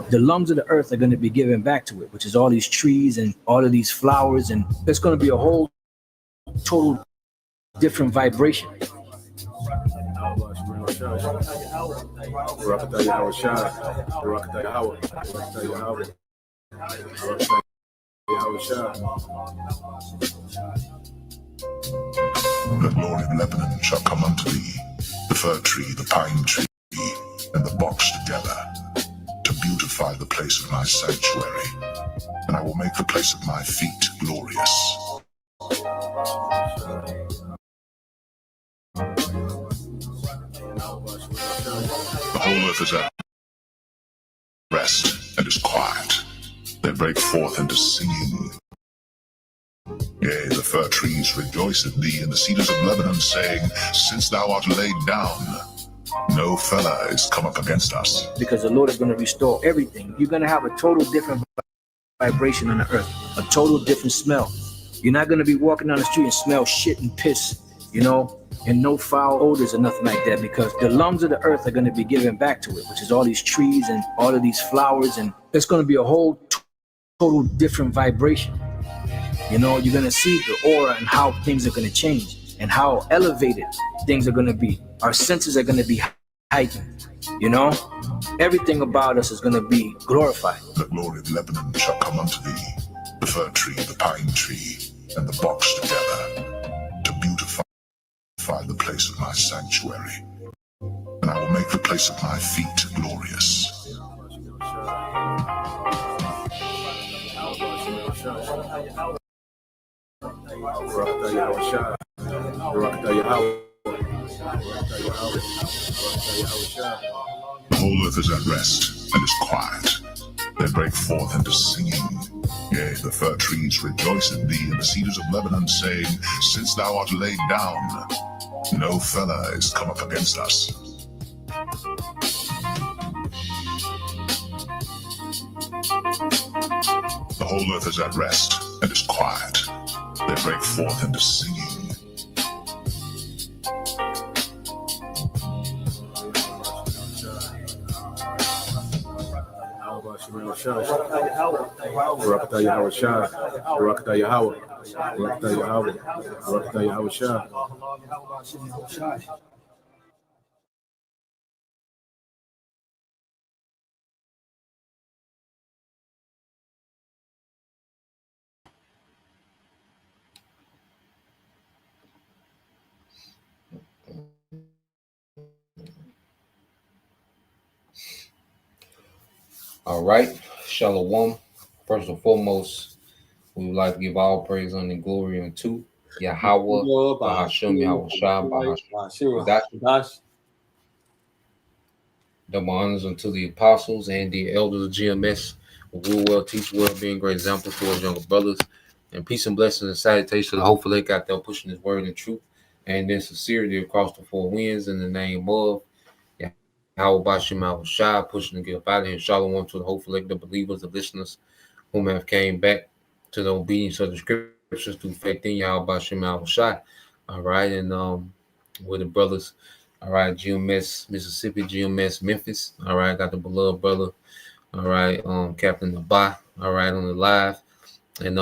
The lungs of the earth are going to be given back to it, which is all these trees and all of these flowers, and it's going to be a whole total different vibration. The glory of Lebanon shall come unto thee, the fir tree, the pine tree, and the box together, to beautify the place of my sanctuary, and I will make the place of my feet glorious. The whole earth is at rest and is quiet. They break forth into singing. Yea, the fir trees rejoice in thee, and the cedars of Lebanon, saying, since thou art laid down, no fellow is come up against us. Because the Lord is going to restore everything. You're going to have a total different vibration on the earth, a total different smell. You're not going to be walking down the street and smell shit and piss, and no foul odors or nothing like that, because the lungs of the earth are going to be given back to it, which is all these trees and all of these flowers, and it's going to be a whole total different vibration. You're going to see the aura and how things are going to change and how elevated things are going to be. Our senses are going to be heightened. Everything about us is going to be glorified. The glory of Lebanon shall come unto thee, the fir tree, the pine tree, and the box together, to beautify the place of my sanctuary, and I will make the place of my feet glorious. The whole earth is at rest and is quiet. They break forth into singing. Yea, the fir trees rejoice in thee, and the cedars of Lebanon, saying, since thou art laid down, no fellow is come up against us. The whole earth is at rest and is quiet. They break forth into singing. All right, Shalom. First and foremost, we would like to give all praise and glory unto Yahweh, Bahashem, Yahweh Shah, Bahashem, double honors unto the apostles and the elders of GMS, who will well teach well, being great examples for us younger brothers, and peace and blessings and salutations to the hopeful lake out there pushing his word and truth, and then sincerity across the four winds in the name of Yahweh Bahashem, Yahweh Shah, pushing to get up out of here. Shalom to the hopeful lake, the believers, the listeners, whom have came back to the obedience of the scriptures through faith in Yahweh Bahashem, Yahweh Shah. All right, and with the brothers. All right, GMS Mississippi, GMS Memphis. All right, got the beloved brother. All right, Captain Abba. All right, on the live, and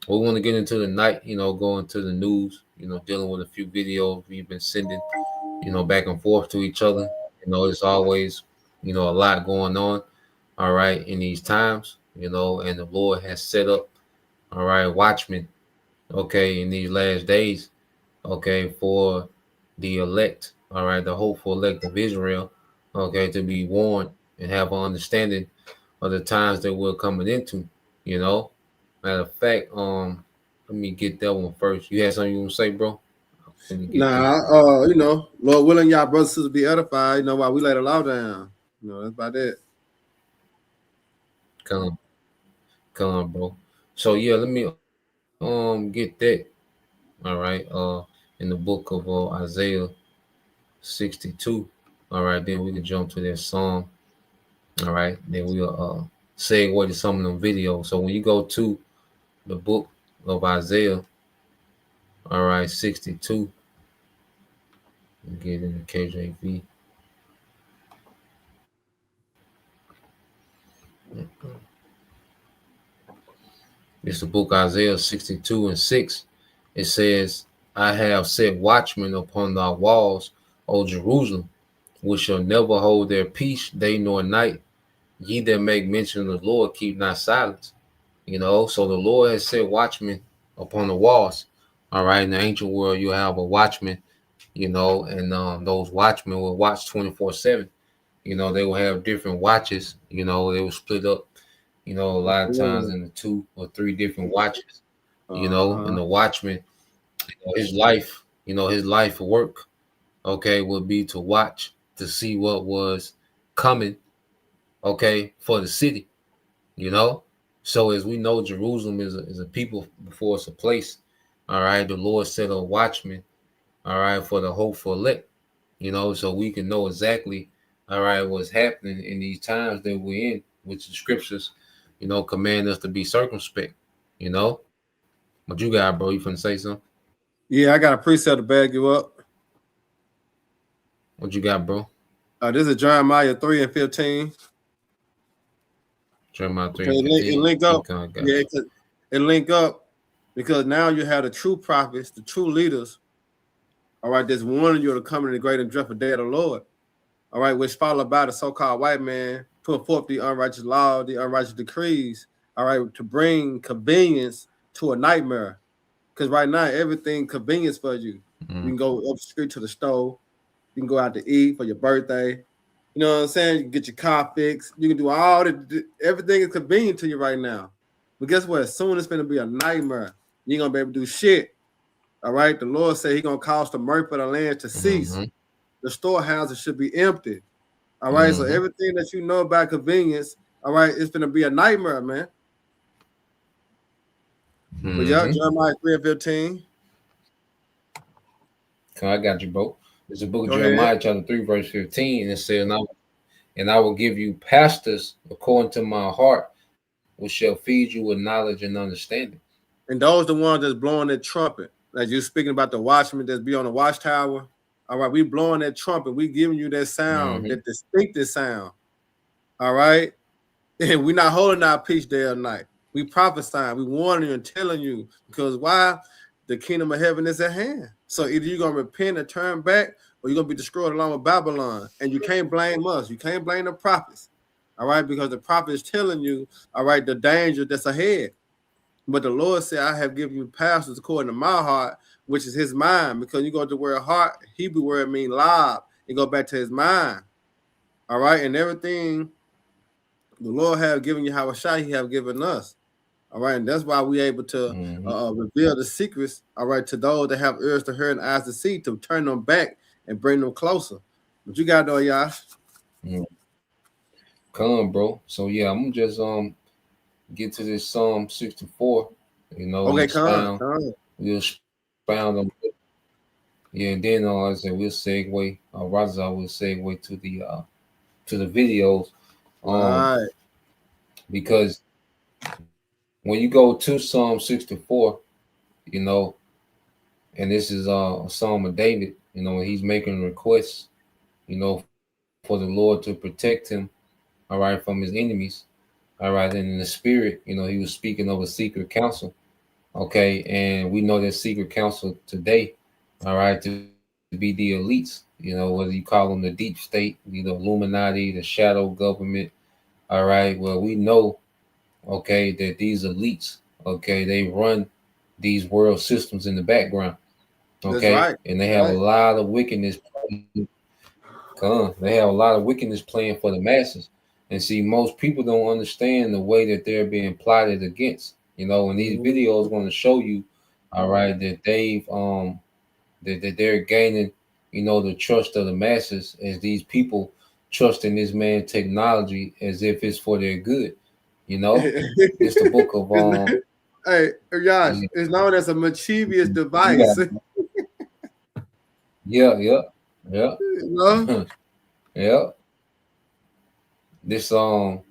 we want to get into the night. Going to the news. Dealing with a few videos we've been sending. Back and forth to each other. It's always a lot going on. All right, in these times. And the Lord has set up. All right, watchmen. Okay, in these last days. Okay, for the elect. All right, the hopeful elect of Israel, okay, to be warned and have an understanding of the times that we're coming into, Matter of fact, let me get that one first. You had something you want to say, bro? Lord willing, y'all brothers and sisters be edified, while we lay the law down. That's about it. Come on, bro. So yeah, let me get that. All right, in the book of Isaiah 62. All right, then we can jump to that song. All right, then we'll segue to some of them videos. So when you go to the book of Isaiah, All right, 62. Get in the KJV. It's the book Isaiah 62 and 6. It says, I have set watchmen upon thy walls, O Jerusalem, which shall never hold their peace day nor night. Ye that make mention of the Lord, keep not silence. So the Lord has set watchmen upon the walls. All right, in the ancient world, you have a watchman, and those watchmen will watch 24/7. They will have different watches. They will split up, a lot of times into 2 or 3 different watches. And the watchman, his life work, okay, would be to watch to see what was coming, okay, for the city. So as we know, Jerusalem is a people before it's a place. All right, the Lord set a watchman, all right, for the hopeful elect. So we can know exactly, all right, what's happening in these times that we're in, which the scriptures, command us to be circumspect. What you got, bro? You finna say something? Yeah, I got a precept to back you up. What you got, bro? This is Jeremiah 3 and 15. Jeremiah 3 Okay, and 15. it link up. Yeah, it link up because now you have the true prophets, the true leaders, all right, that's warning you to come in the great and dreadful day of the Lord, all right, which followed by the so-called white man put forth the unrighteous law, the unrighteous decrees, all right, to bring convenience to a nightmare. Because right now, everything convenience for you. You can go up the street to the store. You can go out to eat for your birthday. You know what I'm saying? You can get your car fixed. You can do everything is convenient to you right now. But guess what? Soon it's going to be a nightmare. You ain't going to be able to do shit. All right? The Lord said He's going to cause the mirth of the land to cease. The storehouses should be empty. All right? So everything that you know about convenience, all right, it's going to be a nightmare, man. But yeah, Jeremiah 3 and 15. I got you, bro. It's the book of Jeremiah, chapter 3, verse 15. And it says, and I will give you pastors according to my heart, which shall feed you with knowledge and understanding. And those the ones that's blowing that trumpet. Like you're speaking about the watchmen that's be on the watchtower. All right, we blowing that trumpet. We giving you that sound, that distinctive sound. All right? And we're not holding our peace day or night. We prophesying, we warning you and telling you. Because why? The kingdom of heaven is at hand. So either you're going to repent and turn back, or you're going to be destroyed along with Babylon. And you can't blame us. You can't blame the prophets. All right? Because the prophet is telling you, all right, the danger that's ahead. But the Lord said, I have given you pastors according to my heart, which is his mind. Because you go to the word heart, Hebrew word mean live. You go back to his mind. All right? And everything the Lord have given you, how He have given us. All right, and that's why we're able to reveal the secrets, all right, to those that have ears to hear and eyes to see, to turn them back and bring them closer. But you got to know, Yash. Come, bro. So yeah, I'm gonna just get to this Psalm 64. Okay, come. We'll expound on it. Yeah, and then I said we'll segue. Rather, I will segue to the videos. Right. Because when you go to Psalm 64, and this is a Psalm of David, when he's making requests, for the Lord to protect him, all right, from his enemies, all right, and in the spirit, he was speaking of a secret council, okay, and we know that secret council today, all right, to be the elites, whether you call them the deep state, the Illuminati, the shadow government, all right, well, we know, okay, that these elites, okay, they run these world systems in the background, okay, right. And they have a lot of wickedness. They have a lot of wickedness playing for the masses, and see, most people don't understand the way that they're being plotted against. And these videos going to show you, all right, that they've that they're gaining, the trust of the masses as these people trust in this man technology as if it's for their good. It's the book of hey, Yash, it's known as a mischievous device. Yeah. Yeah. This the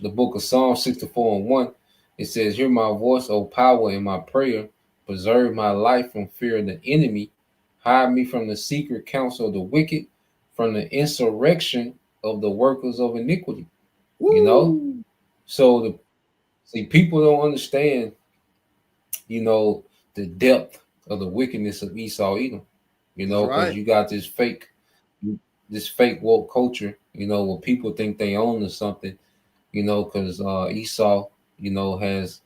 book of Psalm 64 and 1. It says, "Hear my voice, O power, in my prayer. preserve my life from fear of the enemy, hide me from the secret counsel of the wicked, from the insurrection of the workers of iniquity. You know, Woo. so people don't understand, you know, the depth of the wickedness of Esau Edom. You That's know, because right. you got this fake woke culture. You know, where people think they own or something. You know, because Esau, you know, has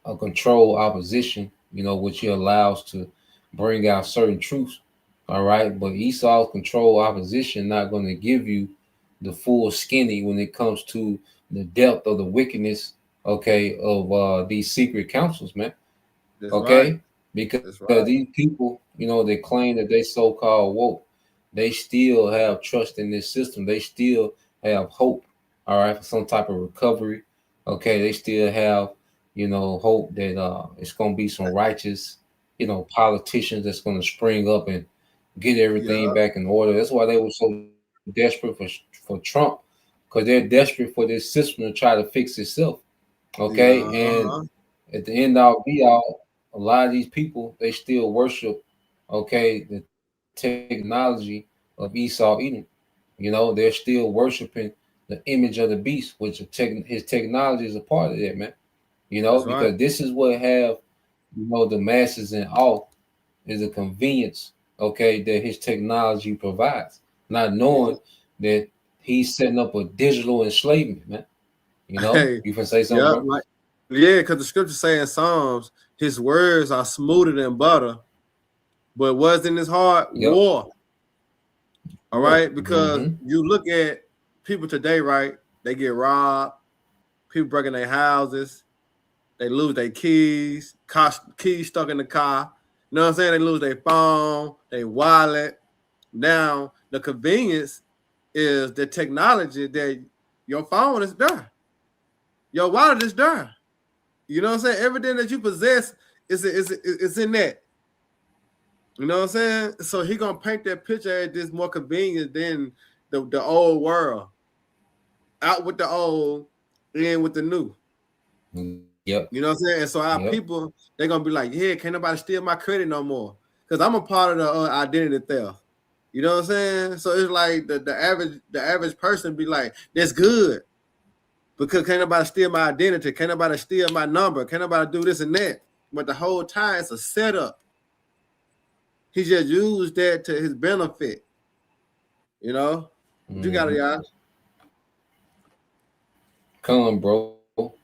a controlled opposition. You know, which he allows to bring out certain truths. All right, but Esau's controlled opposition not going to give you the full skinny when it comes to the depth of the wickedness, okay, of these secret councils, man. That's right. Okay, because That's right. these people, you know, they claim that they so-called woke, they still have trust in this system. They still have hope, all right, for some type of recovery. Okay, they still have, you know, hope that it's gonna be some righteous, you know, politicians that's gonna spring up and get everything Yeah. back in order. That's why they were so desperate for Trump, because they're desperate for this system to try to fix itself. Okay, Yeah. and at the end all be all, a lot of these people they still worship, okay, the technology of Esau Edom. You know, they're still worshiping the image of the beast, which his technology is a part of that, man. You know, That's right. because this is what have, you know, the masses in awe is the convenience, okay, that his technology provides, not Yeah. knowing that he's setting up a digital enslavement, man. You know, Hey. you can say something, Yeah. bro. Like, yeah, because the scripture say in Psalms, his words are smoother than butter, but what's in his heart? Yep. War. All War. right. Because you look at people today, right? They get robbed, people breaking their houses, they lose their keys, keys stuck in the car. You know what I'm saying? They lose their phone, their wallet. Now, the convenience is the technology that your phone is there. Your wallet is there. You know what I'm saying? Everything that you possess is in that. You know what I'm saying? So he gonna paint that picture as this more convenient than the old world. Out with the old, in with the new. Yep. You know what I'm saying? And so our Yep. people, they're gonna be like, yeah, can't nobody steal my credit no more. Because I'm a part of the identity theft. You know what I'm saying? So it's like the average person be like, that's good. Because can't nobody steal my identity, can't nobody steal my number, can't nobody do this and that. But the whole time it's a setup. He just used that to his benefit. You know? You got it, Mm-hmm. y'all. Come, bro.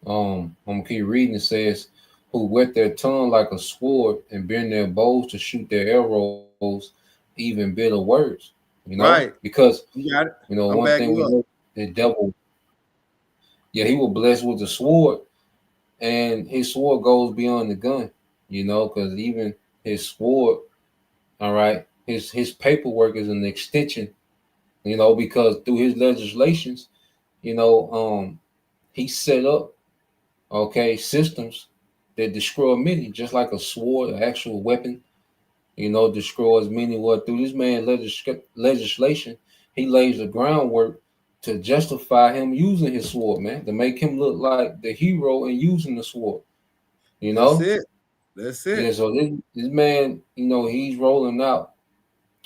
I'm gonna keep reading. It says, "Who wet their tongue like a sword and bend their bows to shoot their arrows, even bitter words." You know, Right. because You got it. you know I'm one thing backing we you up. know, the devil, yeah, he will bless with the sword, and his sword goes beyond the gun. You know, because even his sword, all right, his paperwork is an extension. You know, because through his legislations, you know, he set up, okay, systems that destroy many, just like a sword, an actual weapon, you know, destroys many. What through this man legislation, he lays the groundwork to justify him using his sword, man, to make him look like the hero in using the sword. You That's know, it. That's yeah. it. So this man, you know, he's rolling out.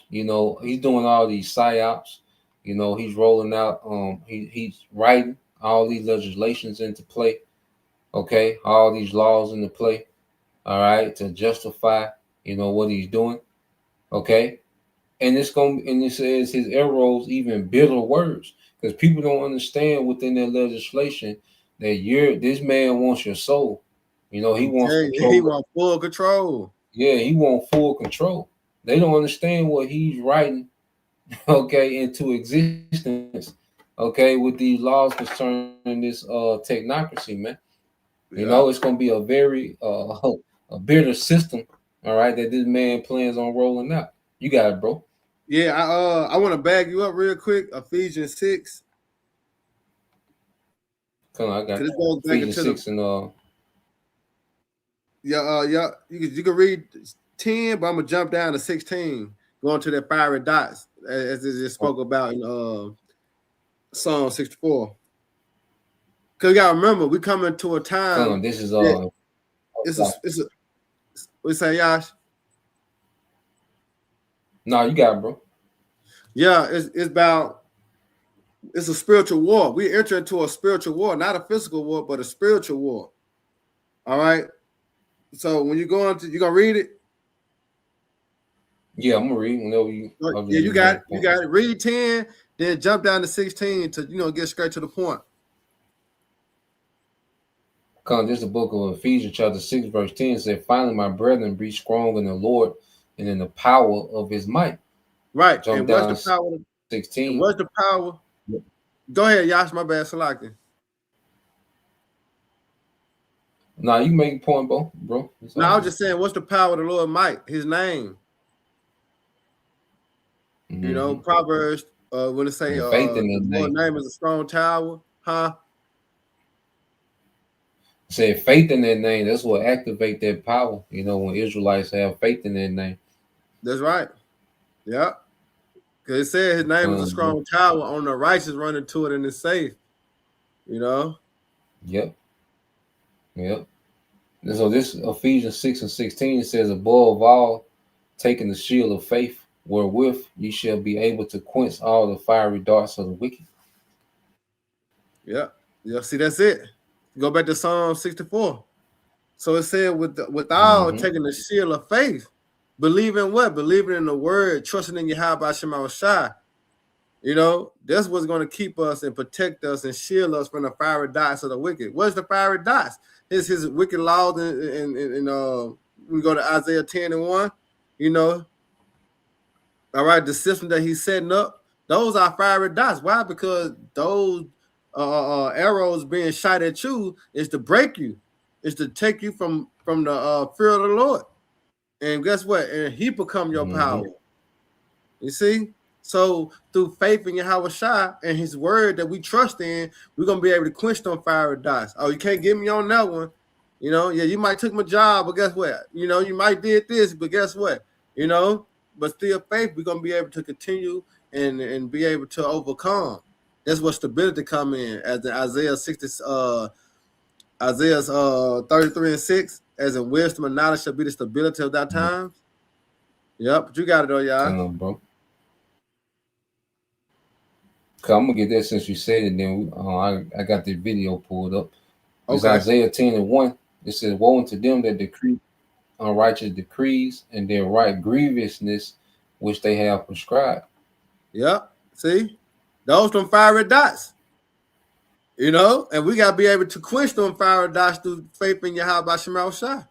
You know, he's doing all these psyops. You know, he's rolling out. He's writing all these legislations into play. Okay, all these laws into play, all right, to justify, you know, what he's doing. Okay, and it says his arrows even bitter words, because people don't understand within their legislation that this man wants your soul. You know, he I'm wants telling you, he control. want full control. Yeah, he wants full control. They don't understand what he's writing, okay, into existence, okay, with these laws concerning this technocracy, man. You know, Yeah. it's gonna be a very a bitter system, all right, that this man plans on rolling out. You got it, bro. Yeah, I want to bag you up real quick. Ephesians 6. Come on, I got Because it goes back Ephesians into the 6 and yeah, you can read 10, but I'm gonna jump down to 16, going to that fiery dots as it just spoke about in Psalm 64. Because you gotta remember, we coming to a time come. This is that it's a What you say, Yash? No, you got it, bro. Yeah, it's a spiritual war. We enter into a spiritual war, not a physical war, but a spiritual war. All right. So when you go into, you gonna read it? Yeah, I'm gonna read whenever you. Yeah, you got it. You got it. Read 10, then jump down to 16 to get straight to the point. Come, this is the book of Ephesians, chapter 6, verse 10 said, "Finally, my brethren, be strong in the Lord and in the power of his might." Right. Jump and down what's the power? 16. What's the power? Go ahead, Yash. My bad, Salaki. Nah, you make a point, bro. No, I was just saying, what's the power of the Lord might? His name. Mm-hmm. Proverbs, when it say faith in the Lord's name is a strong tower, huh? Say faith in that name, that's what activate that power. When Israelites have faith in that name. That's right. Yeah. Because it said his name is a strong tower, on the righteous run into it and it's safe. Yep. And so this Ephesians 6 and 16 says, above all, taking the shield of faith, wherewith ye shall be able to quench all the fiery darts of the wicked. Yeah. See, that's it. Go back to Psalm 64. So it said, without taking the shield of faith, believing what? Believing in the word, trusting in Yahweh Shema Shai. That's what's going to keep us and protect us and shield us from the fiery darts of the wicked. What's the fiery darts? It's his wicked laws, and we go to Isaiah 10 and 1. All right, the system that he's setting up, those are fiery darts. Why? Because those arrows being shot at you is to break you, is to take you from the fear of the Lord. And guess what? And he become your power. You see? So through faith in Yahweh Shai and his word that we trust in, we're going to be able to quench them fiery darts. Oh, you can't get me on that one. Yeah, you might took my job, but guess what? You might did this, but guess what? But still faith, we're going to be able to continue and be able to overcome. That's what stability come in, as in Isaiah 33 and 6, as in wisdom and knowledge shall be the stability of that time. Yep, but you got it though, y'all. Bro. I'm gonna get that since you said it. Then I got the video pulled up. It's Isaiah 10 and 1. It says, "Woe unto them that decree unrighteous decrees, and their right grievousness which they have prescribed." Yep. See, those them fiery dots. And we gotta be able to quench them fiery dots through faith in Yahweh Shema Shai,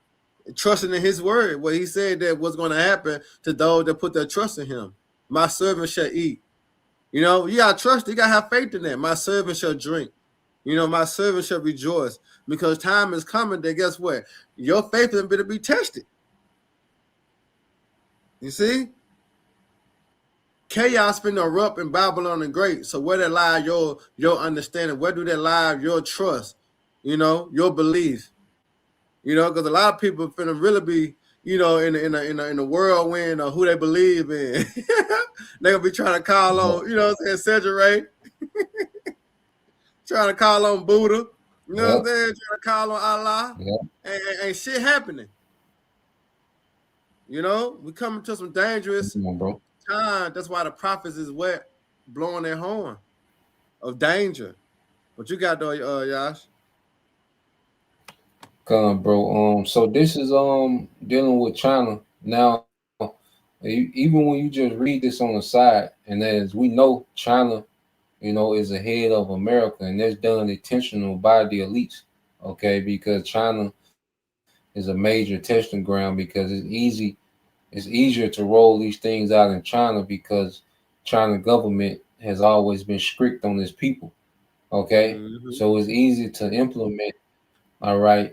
trusting in his word. What he said that what's going to happen to those that put their trust in him. My servant shall eat. You gotta trust, you gotta have faith in that. My servant shall drink. My servant shall rejoice, because time is coming that guess what? Your faith is going to be tested. You see? Chaos been erupt in Babylon the Great. So where that lie your understanding? Where do that lie your trust? Your belief. Because a lot of people finna really be, in a whirlwind of who they believe in. They're gonna be trying to call on, Cedric, trying to call on Buddha, what I'm saying? Trying to call on Allah, and shit happening. We coming to some dangerous time. That's why the prophets is wet, blowing their horn of danger. What you got though, Yash? Come, bro. So this is dealing with China now. Even when you just read this on the side, and as we know, China, is ahead of America, and that's done intentional by the elites. Okay, because China is a major testing ground, because it's easier to roll these things out in China because China government has always been strict on its people. Okay, so it's easy to implement. All right,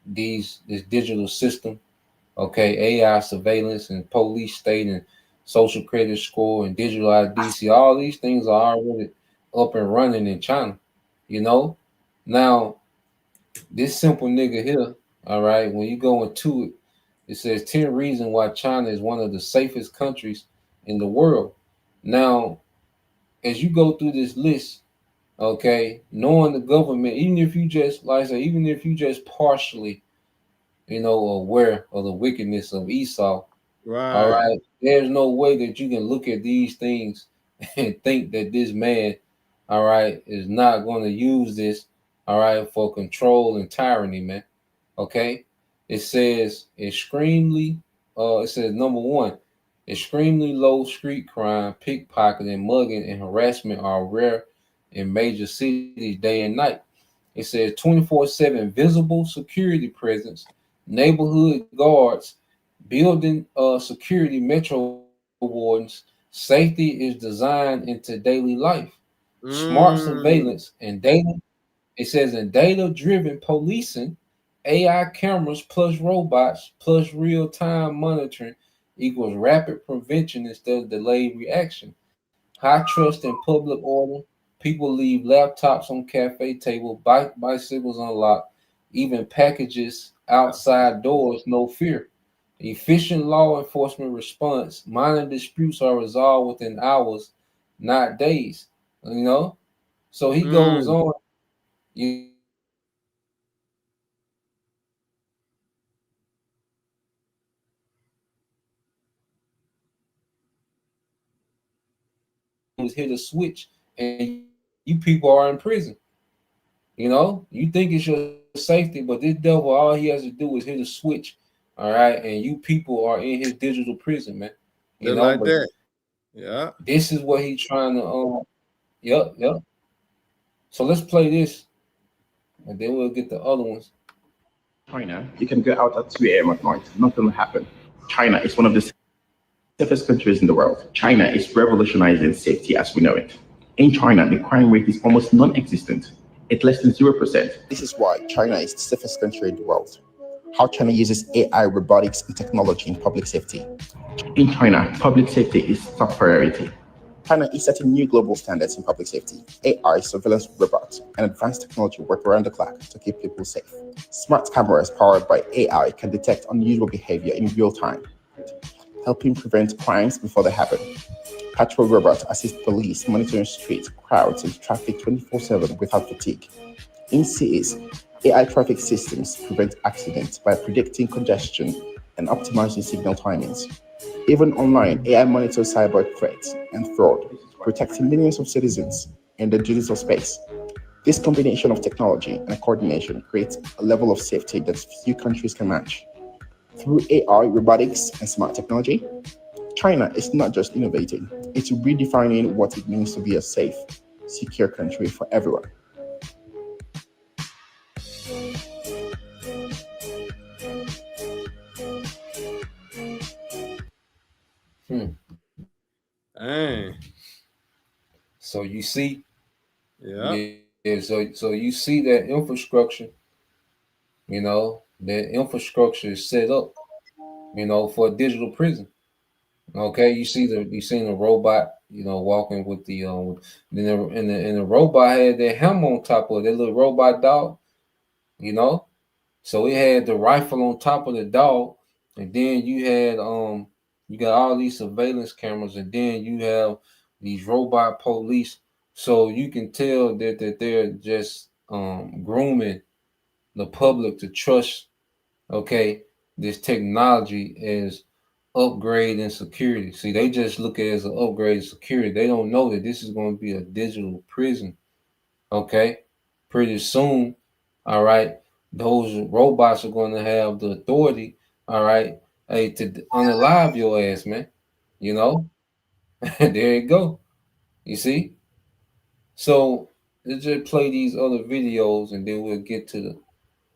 this digital system, okay, AI surveillance and police state and social credit score and digital ID, all these things are already up and running in China. Now this simple nigga here, all right, when you go into it, it says 10 reasons why China is one of the safest countries in the world. Now, as you go through this list, okay, knowing the government, even if you just partially aware of the wickedness of Esau. All Right. right. There's no way that you can look at these things and think that this man, all right, is not going to use this, all right, for control and tyranny, man. Okay. It says it says number one, extremely low street crime, pickpocketing, mugging, and harassment are rare in major cities day and night. It says 24/7 visible security presence, neighborhood guards, building security, metro wardens. Safety is designed into daily life. Smart Mm. surveillance and data. It says in data-driven policing, AI cameras plus robots plus real-time monitoring equals rapid prevention instead of delayed reaction. High trust in public order. People leave laptops on cafe table, bicycles unlocked, even packages outside doors, no fear. Efficient law enforcement response. Minor disputes are resolved within hours, not days. You know? So he goes Mm. on. You was hit a switch and you people are in prison. You think it's your safety, but this devil, all he has to do is hit a switch, all right, and you people are in his digital prison, man. Just like But that. Yeah. this is what he's trying to. Yep, yep. So let's play this, and then we'll get the other ones. China, you can go out at 2 a.m. at night, nothing will happen. China is one of the safest countries in the world. China is revolutionizing safety as we know it. In China, the crime rate is almost non existent. It's less than 0%. This is why China is the safest country in the world. How China uses AI, robotics, and technology in public safety. In China, public safety is top priority. China is setting new global standards in public safety. AI, surveillance robots, and advanced technology work around the clock to keep people safe. Smart cameras powered by AI can detect unusual behavior in real time, helping prevent crimes before they happen. Patrol robots assist police monitoring streets, crowds, and traffic 24/7 without fatigue. In cities, AI traffic systems prevent accidents by predicting congestion and optimizing signal timings. Even online, AI monitors cyber threats and fraud, protecting millions of citizens in the digital space. This combination of technology and coordination creates a level of safety that few countries can match. Through AI, robotics, and smart technology, China is not just innovating, it's redefining what it means to be a safe, secure country for everyone. Hmm. Dang. So you see, Yeah. so you see that infrastructure. That infrastructure is set up. For a digital prison. Okay, you seen the robot, walking with the then the robot had that helmet on top of it, that little robot dog, you know. So it had the rifle on top of the dog, and then you got all these surveillance cameras, and then you have these robot police. So you can tell that they're just grooming the public to trust, okay, this technology is upgrade in security. See, they just look at it as an upgrade in security. They don't know that this is going to be a digital prison. Okay, pretty soon, all right, those robots are going to have the authority, all right, hey, to unalive your ass, man. You know, there you go. You see, so let's just play these other videos, and then we'll get to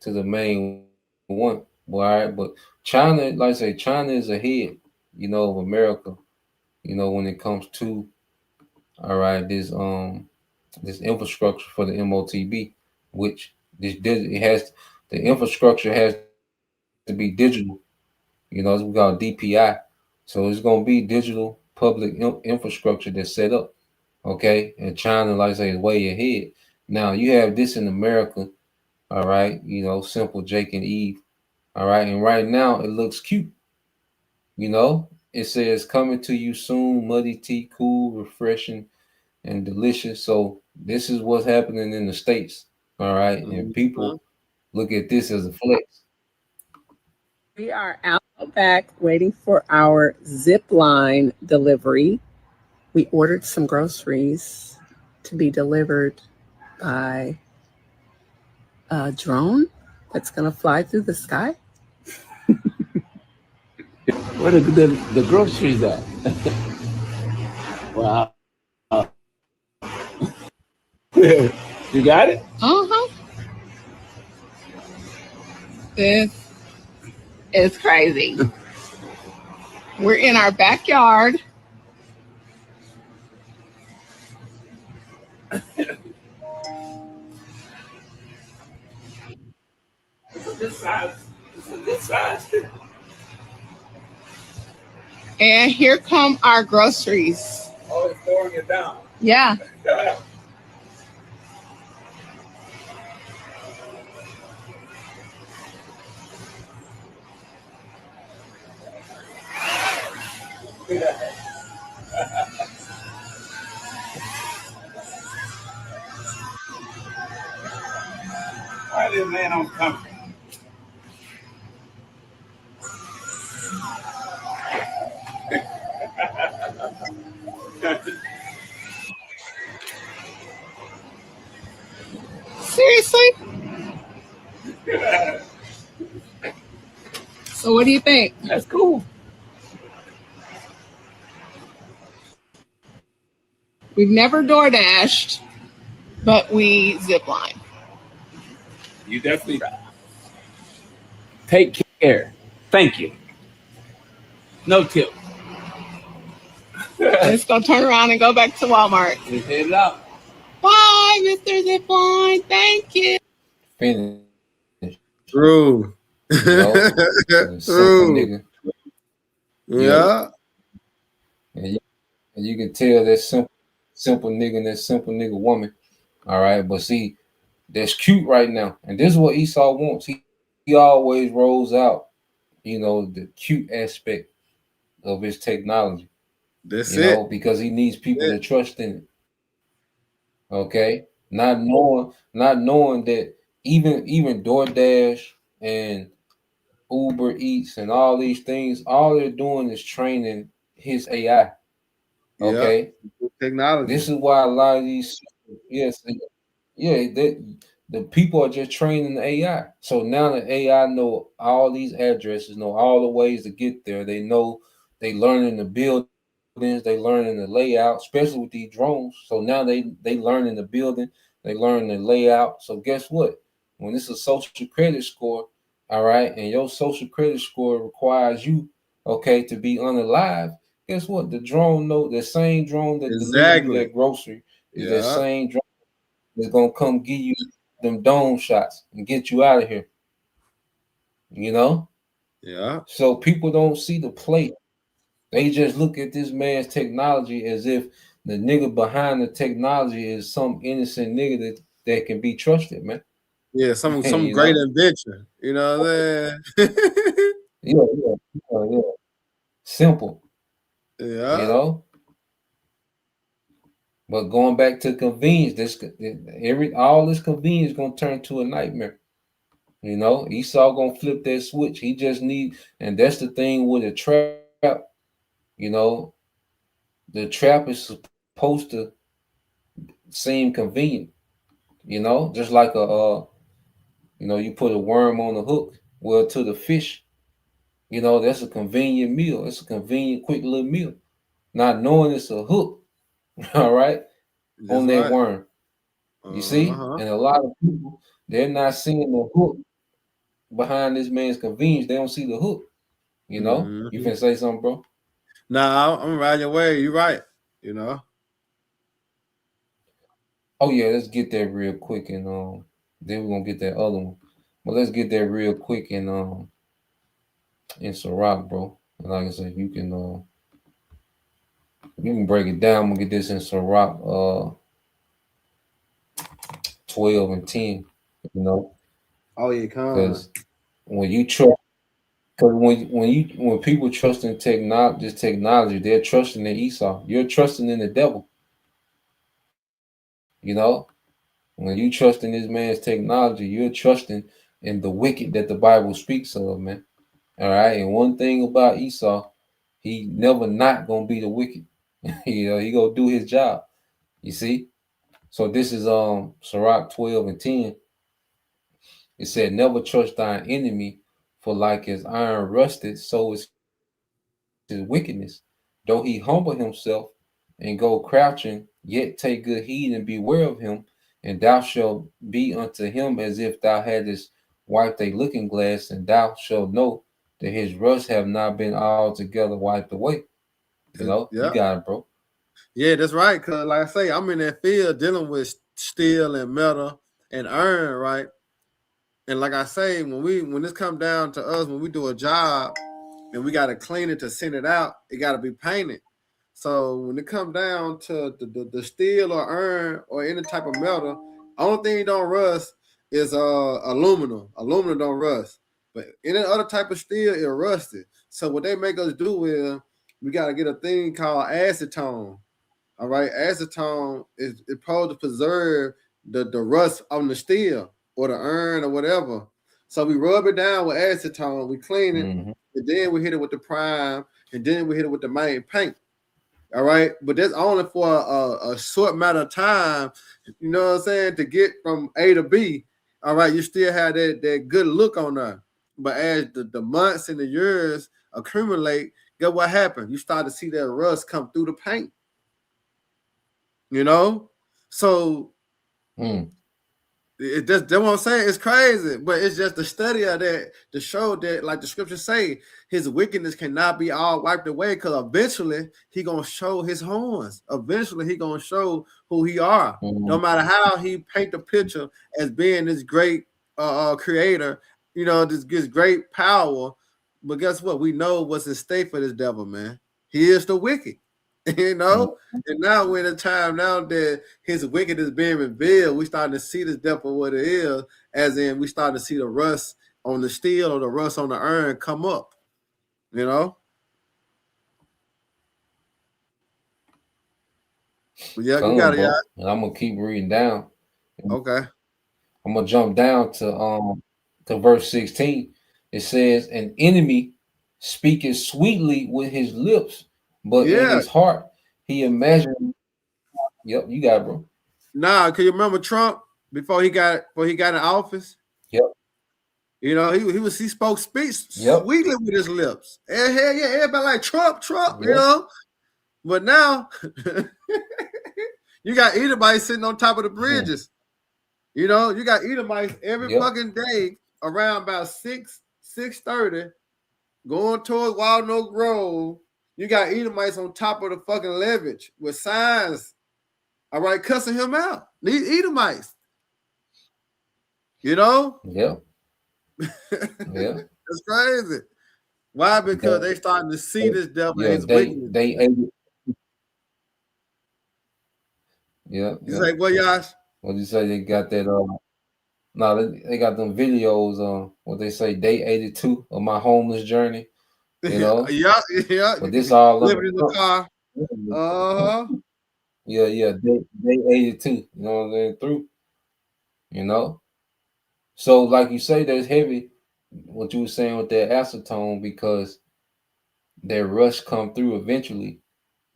the main one. Well, all right, but China, like I say, China is ahead, of America, when it comes to all right, this infrastructure for the MOTB, which it has the infrastructure has to be digital. It's we call DPI. So it's gonna be digital public infrastructure that's set up. Okay, and China, like I say, is way ahead. Now you have this in America, all right, simple Jake and Eve, all right, and right now it looks cute, it says coming to you soon, muddy tea, cool, refreshing, and delicious. So this is what's happening in the States. All right. And Mhm. people look at this as a flex. We are out back waiting for our zip line delivery. We ordered some groceries to be delivered by a drone that's going to fly through the sky. Where the groceries at? Wow. You got it? Uh-huh. This is crazy. We're in our backyard. It's a good size. It's a good size. And here come our groceries. Oh, it's throwing it down. Yeah. Why this man on coming? Seriously? So what do you think? That's cool. We've never door dashed, but we zip line. You definitely take care. Thank you. No tip. Let's go turn around and go back to Walmart. Just head it out. Bye, Mr. Zipline. Thank you. Finish. True. You know? Simple True. nigga. Yeah. And you can tell that simple nigga and that simple nigga woman. All right. But see, that's cute right now. And this is what Esau wants. He always rolls out, you know, the cute aspect of his technology. That's you it. know, because he needs people to trust in it. Okay. Not knowing that even DoorDash and Uber Eats and all these things, all they're doing is training his AI. Okay. Yep. Technology. This is why a lot of these, yes, the people are just training the AI. So now the AI know all these addresses, know all the ways to get there. They know they learning the buildings, they learning the layout, especially with these drones. So now they learning the building, they learn the layout. So guess what? When it's a social credit score, all right, and your social credit score requires you, okay, to be unalive. Guess what? The drone know the same drone that delivers you that grocery is that same drone that's gonna come give you them dome shots and get you out of here. You know? Yeah. So people don't see the plate. They just look at this man's technology as if the nigga behind the technology is some innocent nigga that can be trusted, man. Yeah, some great invention. You know what I'm saying? Yeah. Simple. Yeah. You know? But going back to convenience, all this convenience gonna turn to a nightmare. You know, Esau gonna flip that switch. He just need, and that's the thing with a trap. You know, the trap is supposed to seem convenient. You know, just like you put a worm on a hook. Well, to the fish, that's a convenient meal. It's a convenient, quick little meal. Not knowing it's a hook, all right, on that worm. You see, and a lot of people, they're not seeing the hook behind this man's convenience. They don't see the hook. You know, you finna say something, bro? Nah, I'm riding your way. You're right. You know. Oh yeah, let's get that real quick, and then we're gonna get that other one. But let's get that real quick in Sirach, bro. And like I said, you can break it down. We'll get this in Sirach 12 and 10. You know. Oh yeah, because when you trust. Because when people trust in technology, they're trusting in Esau. You're trusting in the devil. You know, when you trust in this man's technology, you're trusting in the wicked that the Bible speaks of, man. All right. And one thing about Esau, he never not gonna be the wicked. You know, he gonna do his job. You see? So this is Sirach 12 and 10. It said, never trust thine enemy, for like as iron rusted, so is his wickedness. Though he humble himself and go crouching, yet take good heed and beware of him, and thou shalt be unto him as if thou hadst wiped a looking glass, and thou shalt know that his rust have not been altogether wiped away. You know, Yeah. you got it, bro. Yeah, that's right. Cause like I say, I'm in that field dealing with steel and metal and iron, right? And like I say, when this come down to us, when we do a job and we got to clean it to send it out, it got to be painted. So when it come down to the steel or iron or any type of metal, only thing don't rust is aluminum. Aluminum don't rust, but any other type of steel it rusted. So what they make us do is we got to get a thing called acetone. All right, acetone is supposed to preserve the rust on the steel or the iron or whatever. So we rub it down with acetone, we clean it, and then we hit it with the prime, and then we hit it with the main paint. All right, but that's only for a short amount of time. You know what I'm saying? To get from A to B. All right, you still have that good look on there. But as the months and the years accumulate, guess what happened? You start to see that rust come through the paint. You know, so it just, that's what I'm saying. It's crazy, but it's just the study of that to show that, like the scriptures say, his wickedness cannot be all wiped away, because eventually he gonna show his horns. Eventually he gonna show who he are. No matter how he paint the picture as being this great creator, you know, this great power. But guess what? We know what's at stake for this devil, man. He is the wicked. You know, and now we're in a time now that his wickedness being revealed, we starting to see this devil for what it is, as in we starting to see the rust on the steel or the rust on the iron come up, you know. But yeah, you got it, yeah. And I'm gonna keep reading down. Okay. I'm gonna jump down to verse 16. It says, an enemy speaketh sweetly with his lips, but in his heart he imagined. Yep, you got it, bro. Nah, can you remember Trump before he got in office? Yep. You know, he spoke sweetly with his lips. And hell yeah, everybody like Trump, you know. But now you got Edomites sitting on top of the bridges. You know, you got Edomites every fucking day around about 6:30 going towards Wild Oak Grove. You got Edomites on top of the fucking leverage with signs, all right, cussing him out. These Edomites, you know? Yeah. Yeah. It's crazy. Why? Because they starting to see this devil and his wickedness. They ate it. Yeah. You say, well, Yash? What you say? They got that no, they got them videos on what they say, day 82 of my homeless journey. You know? yeah. But this all living in the car. Yeah. Day 82. You know what I'm saying? Through. You know? So, like you say, that's heavy. What you were saying with that acetone, because that rush come through eventually,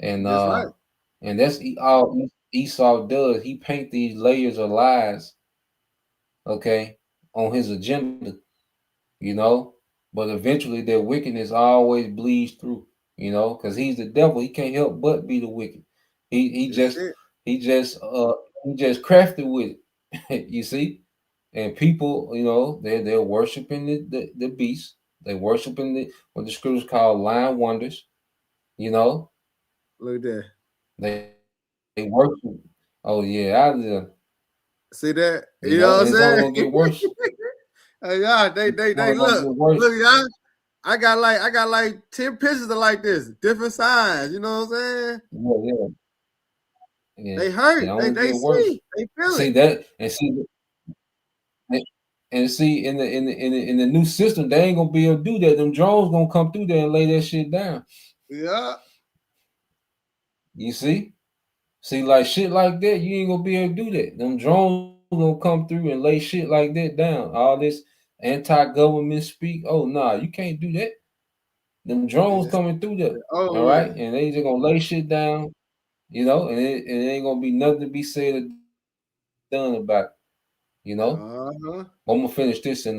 and that's right. And that's all Esau does. He paint these layers of lies, okay, on his agenda, you know. But eventually, their wickedness always bleeds through, you know, because he's the devil. He can't help but be the wicked. He just crafted with it, you see. And people, you know, they're worshiping the beast. They're worshiping what the scriptures call lying wonders. You know, look at that. They worship. Oh yeah, see that? You know what I'm saying? Gonna get worse. Yeah, they look, y'all. I got like 10 pictures of like this, different size. You know what I'm saying? Yeah. They hurt. They see. They feel see it. That and see in the new system, they ain't gonna be able to do that. Them drones gonna come through there and lay that shit down. Yeah. You see, like shit like that, you ain't gonna be able to do that. Them drones gonna come through and lay shit like that down. All this anti-government speak. Oh nah, you can't do that. them drones coming through there. Oh, All right, and they just gonna lay shit down, you know, and it ain't gonna be nothing to be said or done about it, you know. Uh-huh. I'm gonna finish this in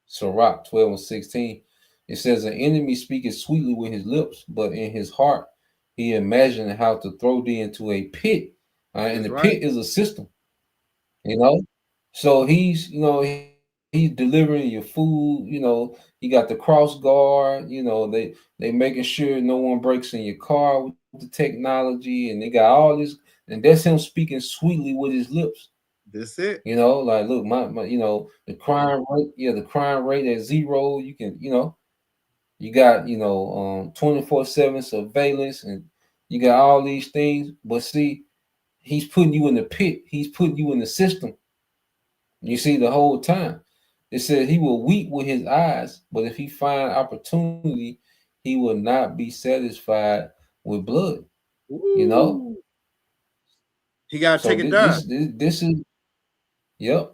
Sirach 12:16. It says, "An enemy speaketh sweetly with his lips, but in his heart he imagined how to throw thee into a pit." All right, and the pit is a system, you know. So he's, you know, he's delivering your food. You know, he got the cross guard. You know, they making sure no one breaks in your car with the technology, and they got all this, and that's him speaking sweetly with his lips. That's it. You know, like, look, my you know, the crime rate, the crime rate at zero. You can, you know, you got, 24/7 surveillance, and you got all these things. But see, he's putting you in the pit. He's putting you in the system. You see, the whole time. It said he will weep with his eyes, but if he find opportunity, he will not be satisfied with blood. Ooh. You know, he got to take it down. This is, yep.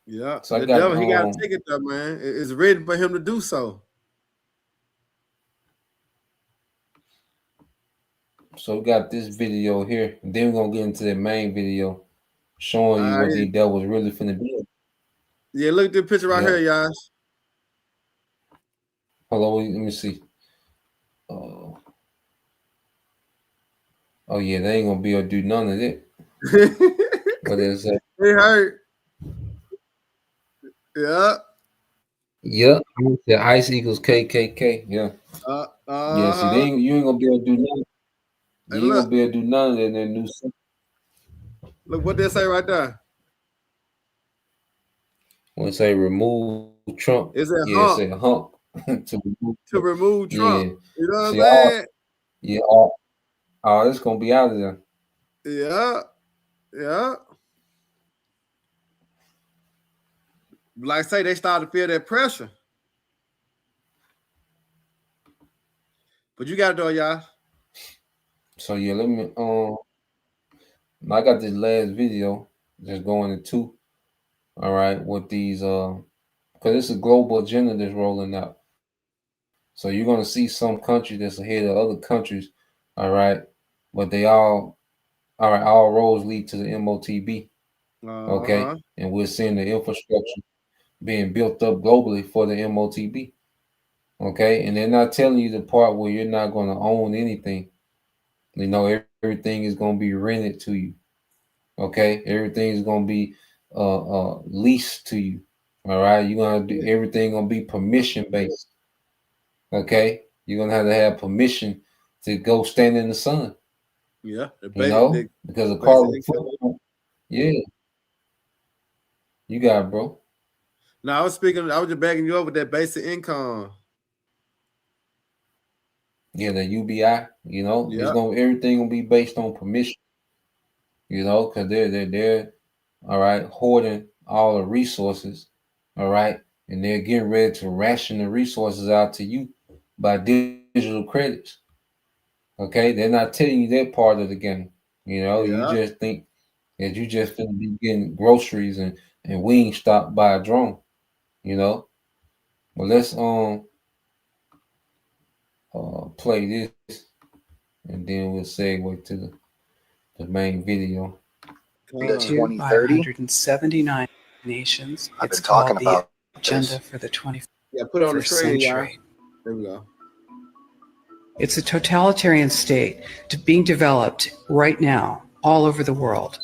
Yeah. So the devil, he got to take it there, man. It's written for him to do so. So we got this video here, and then we're gonna get into the main video, showing you what the devil was really finna do. Yeah, look at the picture right here, y'all. Hold on, let me see. Oh yeah, they ain't gonna be able to do none of it. What is that? It hurt. Yeah. Yep. The ICE equals KKK. Yeah. Yeah. See, you ain't gonna be able to do nothing. You ain't gonna be able to do none of that in that new system. Look what they say right there. When it say remove Trump, it's a hump. It's a hump to remove Trump. Yeah. You know what I'm saying? It's gonna be out of there. Yeah. Yeah. Like I say, they started to feel that pressure. But you got it though, y'all. So yeah, let me I got this last video just going into, all right, with these because it's a global agenda that's rolling out. So you're gonna see some countries that's ahead of other countries, all right, but they all roads lead to the MOTB. Okay, and we're seeing the infrastructure being built up globally for the MOTB. Okay, and they're not telling you the part where you're not going to own anything. You know, everything is going to be rented to you. Okay, everything is going to be leased to you. All right, you're going to do everything going to be permission based. Okay, you're going to have permission to go stand in the sun. Yeah, because of carbon footprint. Yeah, you got it, bro. No, I was just begging you over that basic income. Yeah, the UBI, you know, everything gonna be based on permission, you know, because they're all right, hoarding all the resources, all right, and they're getting ready to ration the resources out to you by digital credits. Okay, they're not telling you that part of the game. You know, you just think that you just gonna be getting groceries and wings stopped by a drone, you know. Well, let's play this, and then we'll segue to the main video. The 2030, 179 nations. I've been talking about the agenda for the 21st put on the screen, century. There we go. It's a totalitarian state being developed right now all over the world.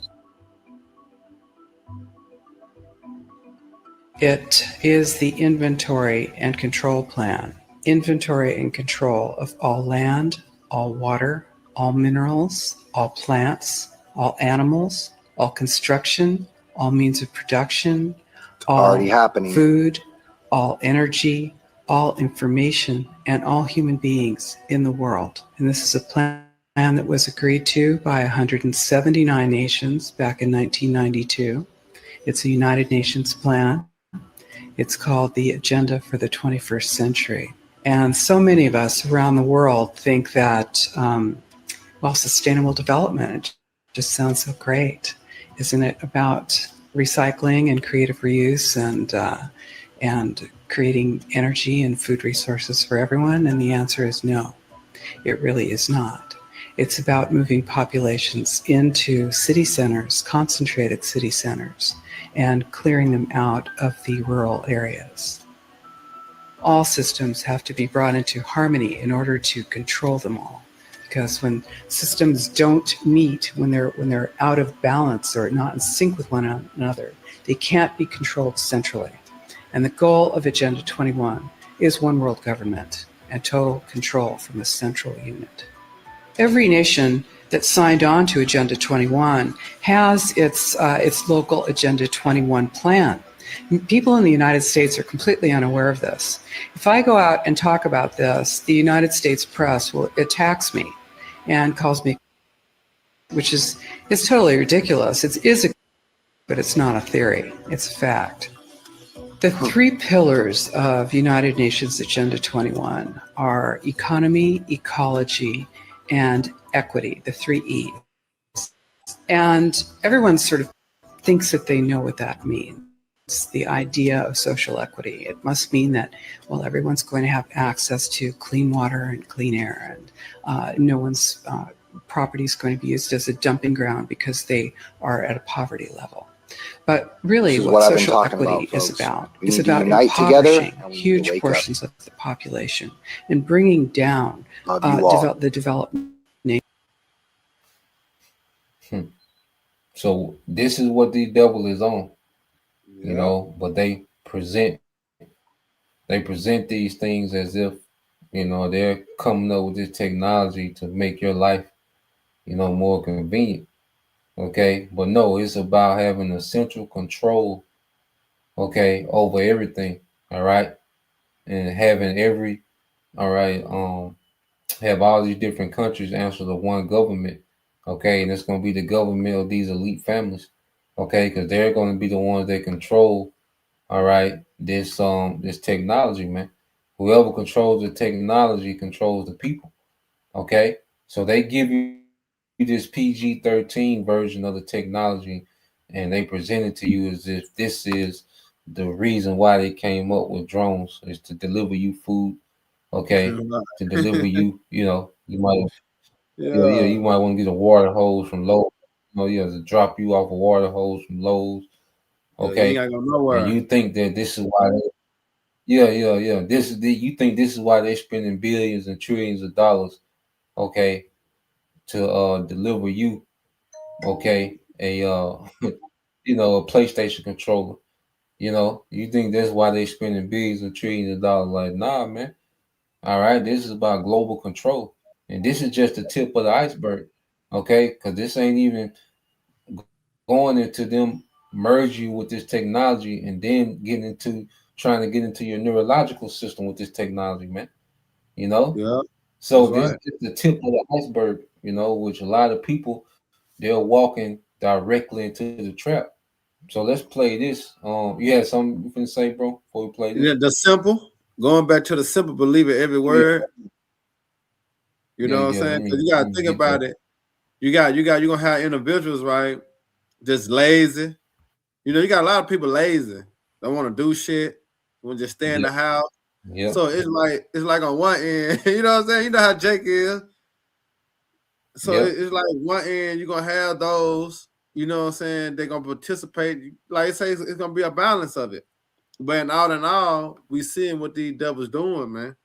It is the inventory and control plan. Inventory and control of all land, all water, all minerals, all plants, all animals, all construction, all means of production, all already happening. Food, all energy, all information, and all human beings in the world. And this is a plan that was agreed to by 179 nations back in 1992. It's a United Nations plan. It's called the Agenda for the 21st Century. And so many of us around the world think that, sustainable development just sounds so great. Isn't it about recycling and creative reuse and, and creating energy and food resources for everyone? And the answer is no, it really is not. It's about moving populations into city centers, concentrated city centers, and clearing them out of the rural areas. All systems have to be brought into harmony in order to control them all. Because when systems don't meet, when they're out of balance or not in sync with one another, they can't be controlled centrally. And the goal of Agenda 21 is one world government and total control from a central unit. Every nation that signed on to Agenda 21 has its local Agenda 21 plan. People in the United States are completely unaware of this. If I go out and talk about this, the United States press attacks me and calls me, which is totally ridiculous. But it's not a theory. It's a fact. The 3 pillars of United Nations Agenda 21 are economy, ecology, and equity, the 3 E's. And everyone sort of thinks that they know what that means. It's the idea of social equity. It must mean that, well, everyone's going to have access to clean water and clean air, and no one's property is going to be used as a dumping ground because they are at a poverty level. But really, what social equity is about is about impoverishing huge portions of the population and bringing down the development. So this is what the devil is on, you know. But they present these things as if, you know, they're coming up with this technology to make your life, you know, more convenient. Okay, but no, it's about having a central control, okay, over everything. All right, and having have all these different countries answer to one government. Okay, and it's going to be the government of these elite families. Okay, because they're going to be the ones that control. All right, this technology, man. Whoever controls the technology controls the people. Okay, so they give you this PG-13 version of the technology, and they present it to you as if this is the reason why they came up with drones, is to deliver you food, okay, to deliver you, you know, you might, you might want to get a water hose from Lowe's, to drop you off a water hose from Lowe's, okay, you ain't gotta go nowhere. And you think that this is why you think this is why they're spending billions and trillions of dollars, okay, to deliver you, okay, a a PlayStation controller. You think that's why they spending billions and trillions of dollars? Like, nah, man. All right, this is about global control, and this is just the tip of the iceberg, okay? Because this ain't even going into them merge you with this technology and then trying to get into your neurological system with this technology, man. So this is the tip of the iceberg, which a lot of people, they're walking directly into the trap. So let's play this. You had something you can say, bro, before we play this? Yeah, the simple. Going back to the simple, believe it every word. You know what I'm saying? Because you gotta think about it. You're gonna have individuals, right? Just lazy. You got a lot of people lazy. Don't want to do shit. Want to just stay in the house. Yeah. So it's like on one end, you know what I'm saying? You know how Jake is. So it's like one end, you're gonna have those, you know what I'm saying, they're gonna participate. Like I say, it's gonna be a balance of it. But in all, we seeing what these devils doing, man.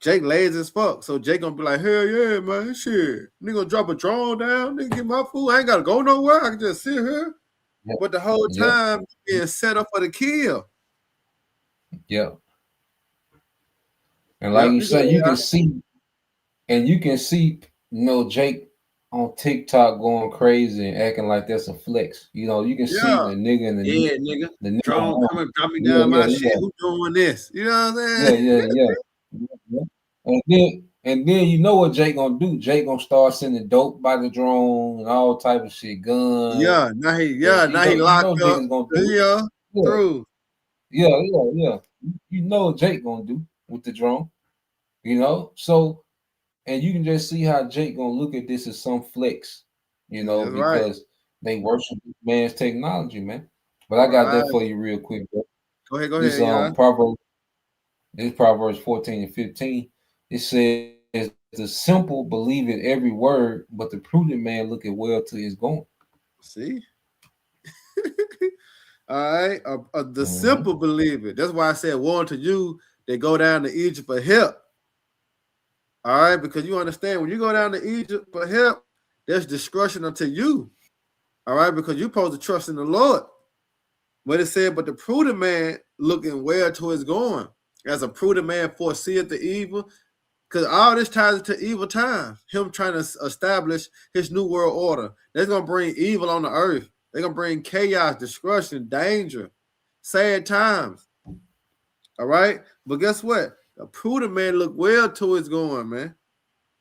Jake lazy as fuck. So Jake gonna be like, hell yeah, man, shit. Nigga gonna drop a drone down, nigga get my food. I ain't gotta go nowhere. I can just sit here. Yep. But the whole time being set up for the kill. Yeah. And like you said, you can see, Jake on TikTok going crazy and acting like that's a flex. You can see the nigga and the drone coming, drop me down my shit. Who doing this? You know what I'm saying? Yeah. And then you know what Jake gonna do? Jake gonna start sending dope by the drone and all type of shit, guns. Now he locked up. True. Yeah. You know what Jake gonna do with the drone. So, and you can just see how Jake gonna look at this as some flex, because they worship this man's technology, man. But I got that for you real quick, bro. Go ahead, This yeah. Proverbs 14 and 15. It says, the simple believe it every word, but the prudent man looketh well to his going. See? All right. The simple believe it. That's why I said, woe unto you that go down to Egypt for help. All right, because you understand when you go down to Egypt for help, there's discretion unto you. All right, because you're supposed to trust in the Lord. But it said, but the prudent man looking where to his going, as a prudent man foreseeth the evil, because all this ties into evil times. Him trying to establish his new world order. They're gonna bring evil on the earth. They're gonna bring chaos, destruction, danger, sad times. All right, but guess what? A prudent man look well to his going, man.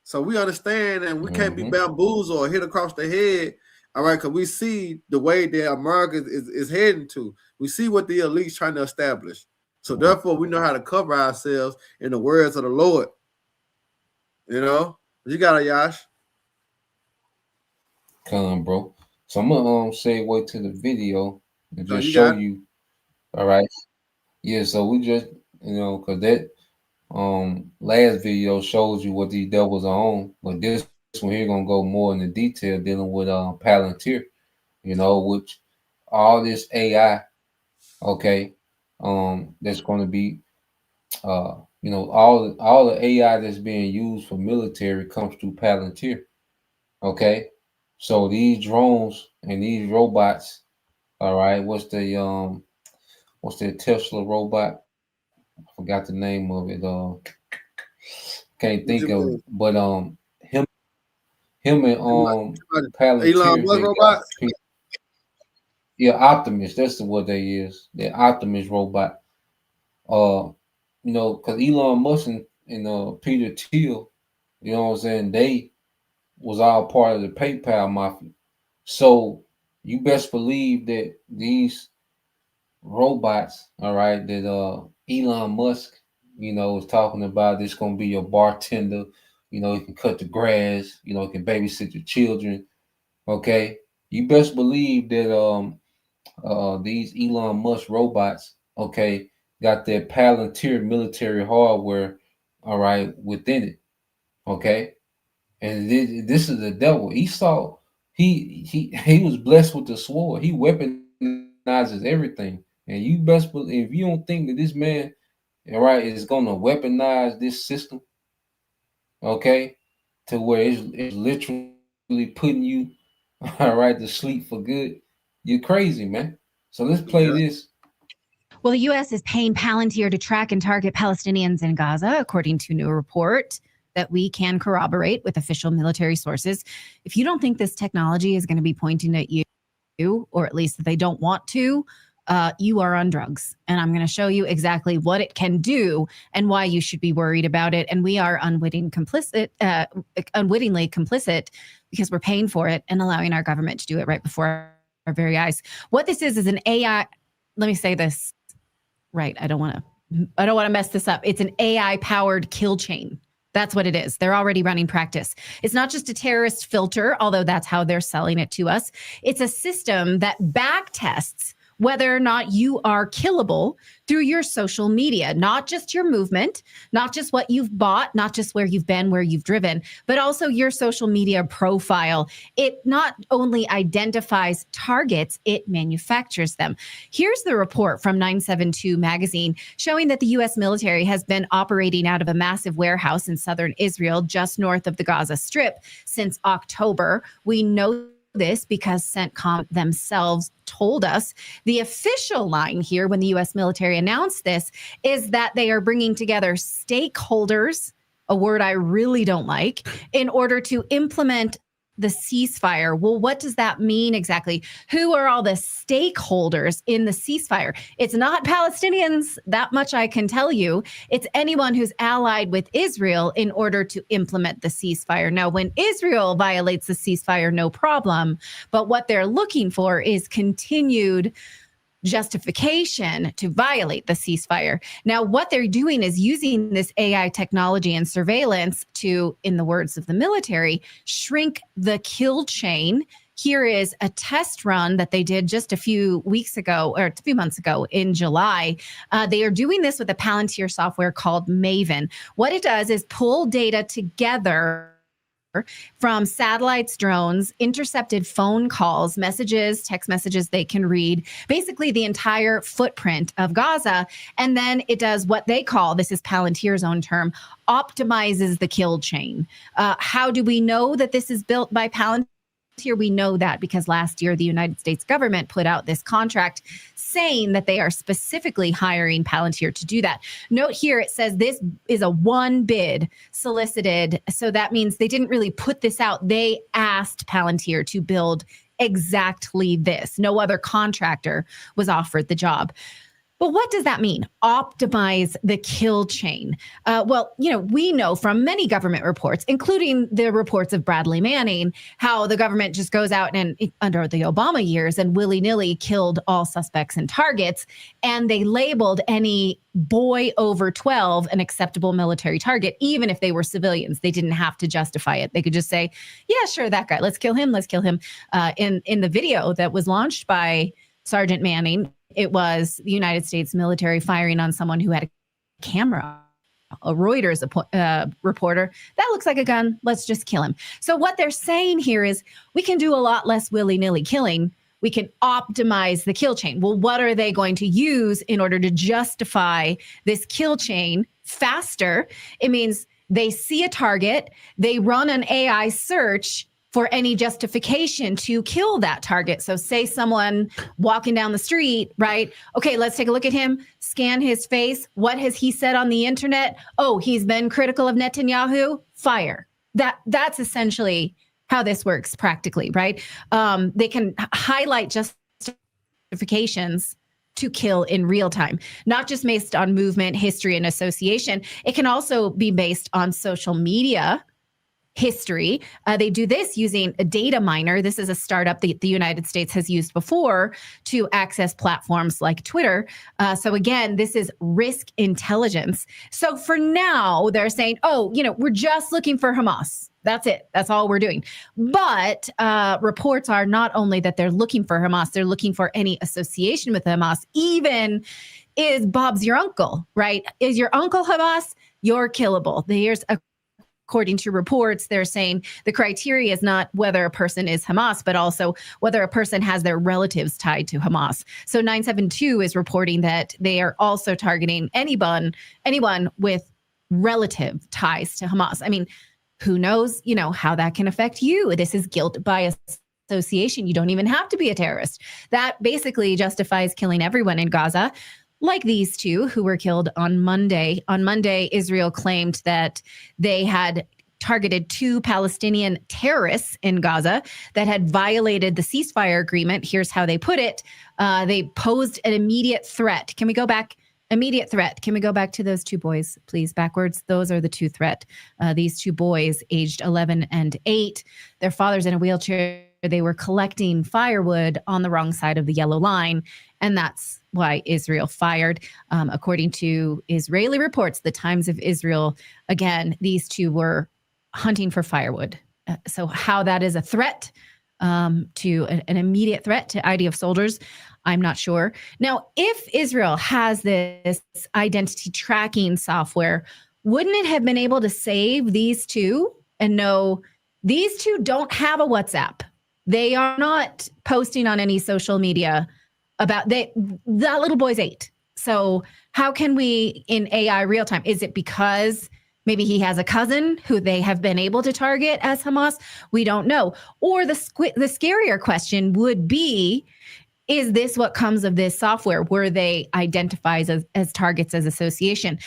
So we understand, and we can't be bamboozled or hit across the head. All right, because we see the way that America is heading to. We see what the elite's trying to establish. So therefore, we know how to cover ourselves in the words of the Lord. You know, you got it, Yash. Come on, bro. So I'm gonna segue to the video and just show you. All right. Yeah. So we just, because that last video shows you what these devils are on, but this one here gonna go more into detail dealing with Palantir. Which all this AI, okay, that's gonna be all the AI that's being used for military comes through Palantir. Okay, so these drones and these robots, all right, what's the Tesla robot? I forgot the name of it. Can't think of it. But him and Palantir, Elon Musk robot. Yeah, Optimus. That's what they is. The Optimus robot. Because Elon Musk and Peter Thiel, you know what I'm saying, they was all part of the PayPal mafia. So you best believe that these robots, all right, that Elon Musk, is talking about, this gonna be your bartender, he can cut the grass, he can babysit your children. Okay. You best believe that these Elon Musk robots, okay, got their Palantir military hardware, all right, within it. Okay. And this is the devil. Esau, he was blessed with the sword. He weaponizes everything. And you best believe, if you don't think that this man, all right, is gonna weaponize this system, okay, to where it's literally putting you, all right, to sleep for good, you're crazy, man. So let's play this. Well, the U.S. is paying Palantir to track and target Palestinians in Gaza, according to a new report that we can corroborate with official military sources. If you don't think this technology is going to be pointing at you, or at least that they don't want to, you are on drugs. And I'm going to show you exactly what it can do and why you should be worried about it. And we are unwittingly complicit because we're paying for it and allowing our government to do it right before our very eyes. What this is an AI. Let me say this right. I don't want to mess this up. It's an AI powered kill chain. That's what it is. They're already running practice. It's not just a terrorist filter, although that's how they're selling it to us. It's a system that back tests whether or not you are killable through your social media, not just your movement, not just what you've bought, not just where you've been, where you've driven, but also your social media profile. It not only identifies targets, it manufactures them. Here's the report from 972 magazine showing that the U.S. military has been operating out of a massive warehouse in southern Israel, just north of the Gaza Strip, since October. We know this because CENTCOM themselves told us. The official line here when the U.S. military announced this is that they are bringing together stakeholders, a word I really don't like, in order to implement the ceasefire. Well, what does that mean exactly? Who are all the stakeholders in the ceasefire? It's not Palestinians, that much I can tell you. It's anyone who's allied with Israel in order to implement the ceasefire. Now, when Israel violates the ceasefire, no problem. But what they're looking for is continued justification to violate the ceasefire. Now, what they're doing is using this AI technology and surveillance to, in the words of the military, shrink the kill chain, Here is a test run that they did just a few weeks ago, or a few months ago in July. They are doing this with a Palantir software called Maven. What it does is pull data together from satellites, drones, intercepted phone calls, messages, text messages they can read, basically the entire footprint of Gaza. And then it does what they call, this is Palantir's own term, optimizes the kill chain. How do we know that this is built by Palantir? We know that because last year the United States government put out this contract saying that they are specifically hiring Palantir to do that. Note here, it says this is a one bid solicited. So that means they didn't really put this out. They asked Palantir to build exactly this. No other contractor was offered the job. But what does that mean? Optimize the kill chain. Well, we know from many government reports, including the reports of Bradley Manning, how the government just goes out and under the Obama years and willy-nilly killed all suspects and targets. And they labeled any boy over 12 an acceptable military target, even if they were civilians. They didn't have to justify it. They could just say, yeah, sure, that guy, let's kill him. Let's kill him. In the video that was launched by Sergeant Manning, it was the United States military firing on someone who had a camera, a Reuters reporter. That looks like a gun. Let's just kill him. So what they're saying here is we can do a lot less willy-nilly killing. We can optimize the kill chain. Well, what are they going to use in order to justify this kill chain faster? It means they see a target, they run an AI search for any justification to kill that target. So say someone walking down the street, right? Okay, let's take a look at him, scan his face. What has he said on the internet? Oh, he's been critical of Netanyahu. Fire. That's essentially how this works practically, right? They can highlight justifications to kill in real time, not just based on movement, history, and association. It can also be based on social media history. They do this using a data miner. This is a startup that the United States has used before to access platforms like Twitter. So again, this is risk intelligence. So for now, they're saying, we're just looking for Hamas. That's it. That's all we're doing. But reports are not only that they're looking for Hamas, they're looking for any association with Hamas. Even is Bob's your uncle, right? Is your uncle Hamas? You're killable. According to reports, they're saying the criteria is not whether a person is Hamas, but also whether a person has their relatives tied to Hamas. So 972 is reporting that they are also targeting anyone with relative ties to Hamas. I mean, who knows, how that can affect you. This is guilt by association. You don't even have to be a terrorist. That basically justifies killing everyone in Gaza. Like these two who were killed on Monday. On Monday, Israel claimed that they had targeted 2 Palestinian terrorists in Gaza that had violated the ceasefire agreement. Here's how they put it. They posed an immediate threat. Can we go back? Immediate threat. Can we go back to those 2 boys, please? Backwards. Those are the 2 threat. These 2 boys, aged 11 and 8. Their father's in a wheelchair. They were collecting firewood on the wrong side of the yellow line. And that's why Israel fired. According to Israeli reports, the Times of Israel, again, these 2 were hunting for firewood. So how that is a threat to an immediate threat to IDF soldiers, I'm not sure. Now, if Israel has this identity tracking software, wouldn't it have been able to save these 2 and know these 2 don't have a WhatsApp? They are not posting on any social media about that little boy's 8. So how can we in AI real time? Is it because maybe he has a cousin who they have been able to target as Hamas? We don't know. Or the scarier question would be, is this what comes of this software? Were they identified as targets as association?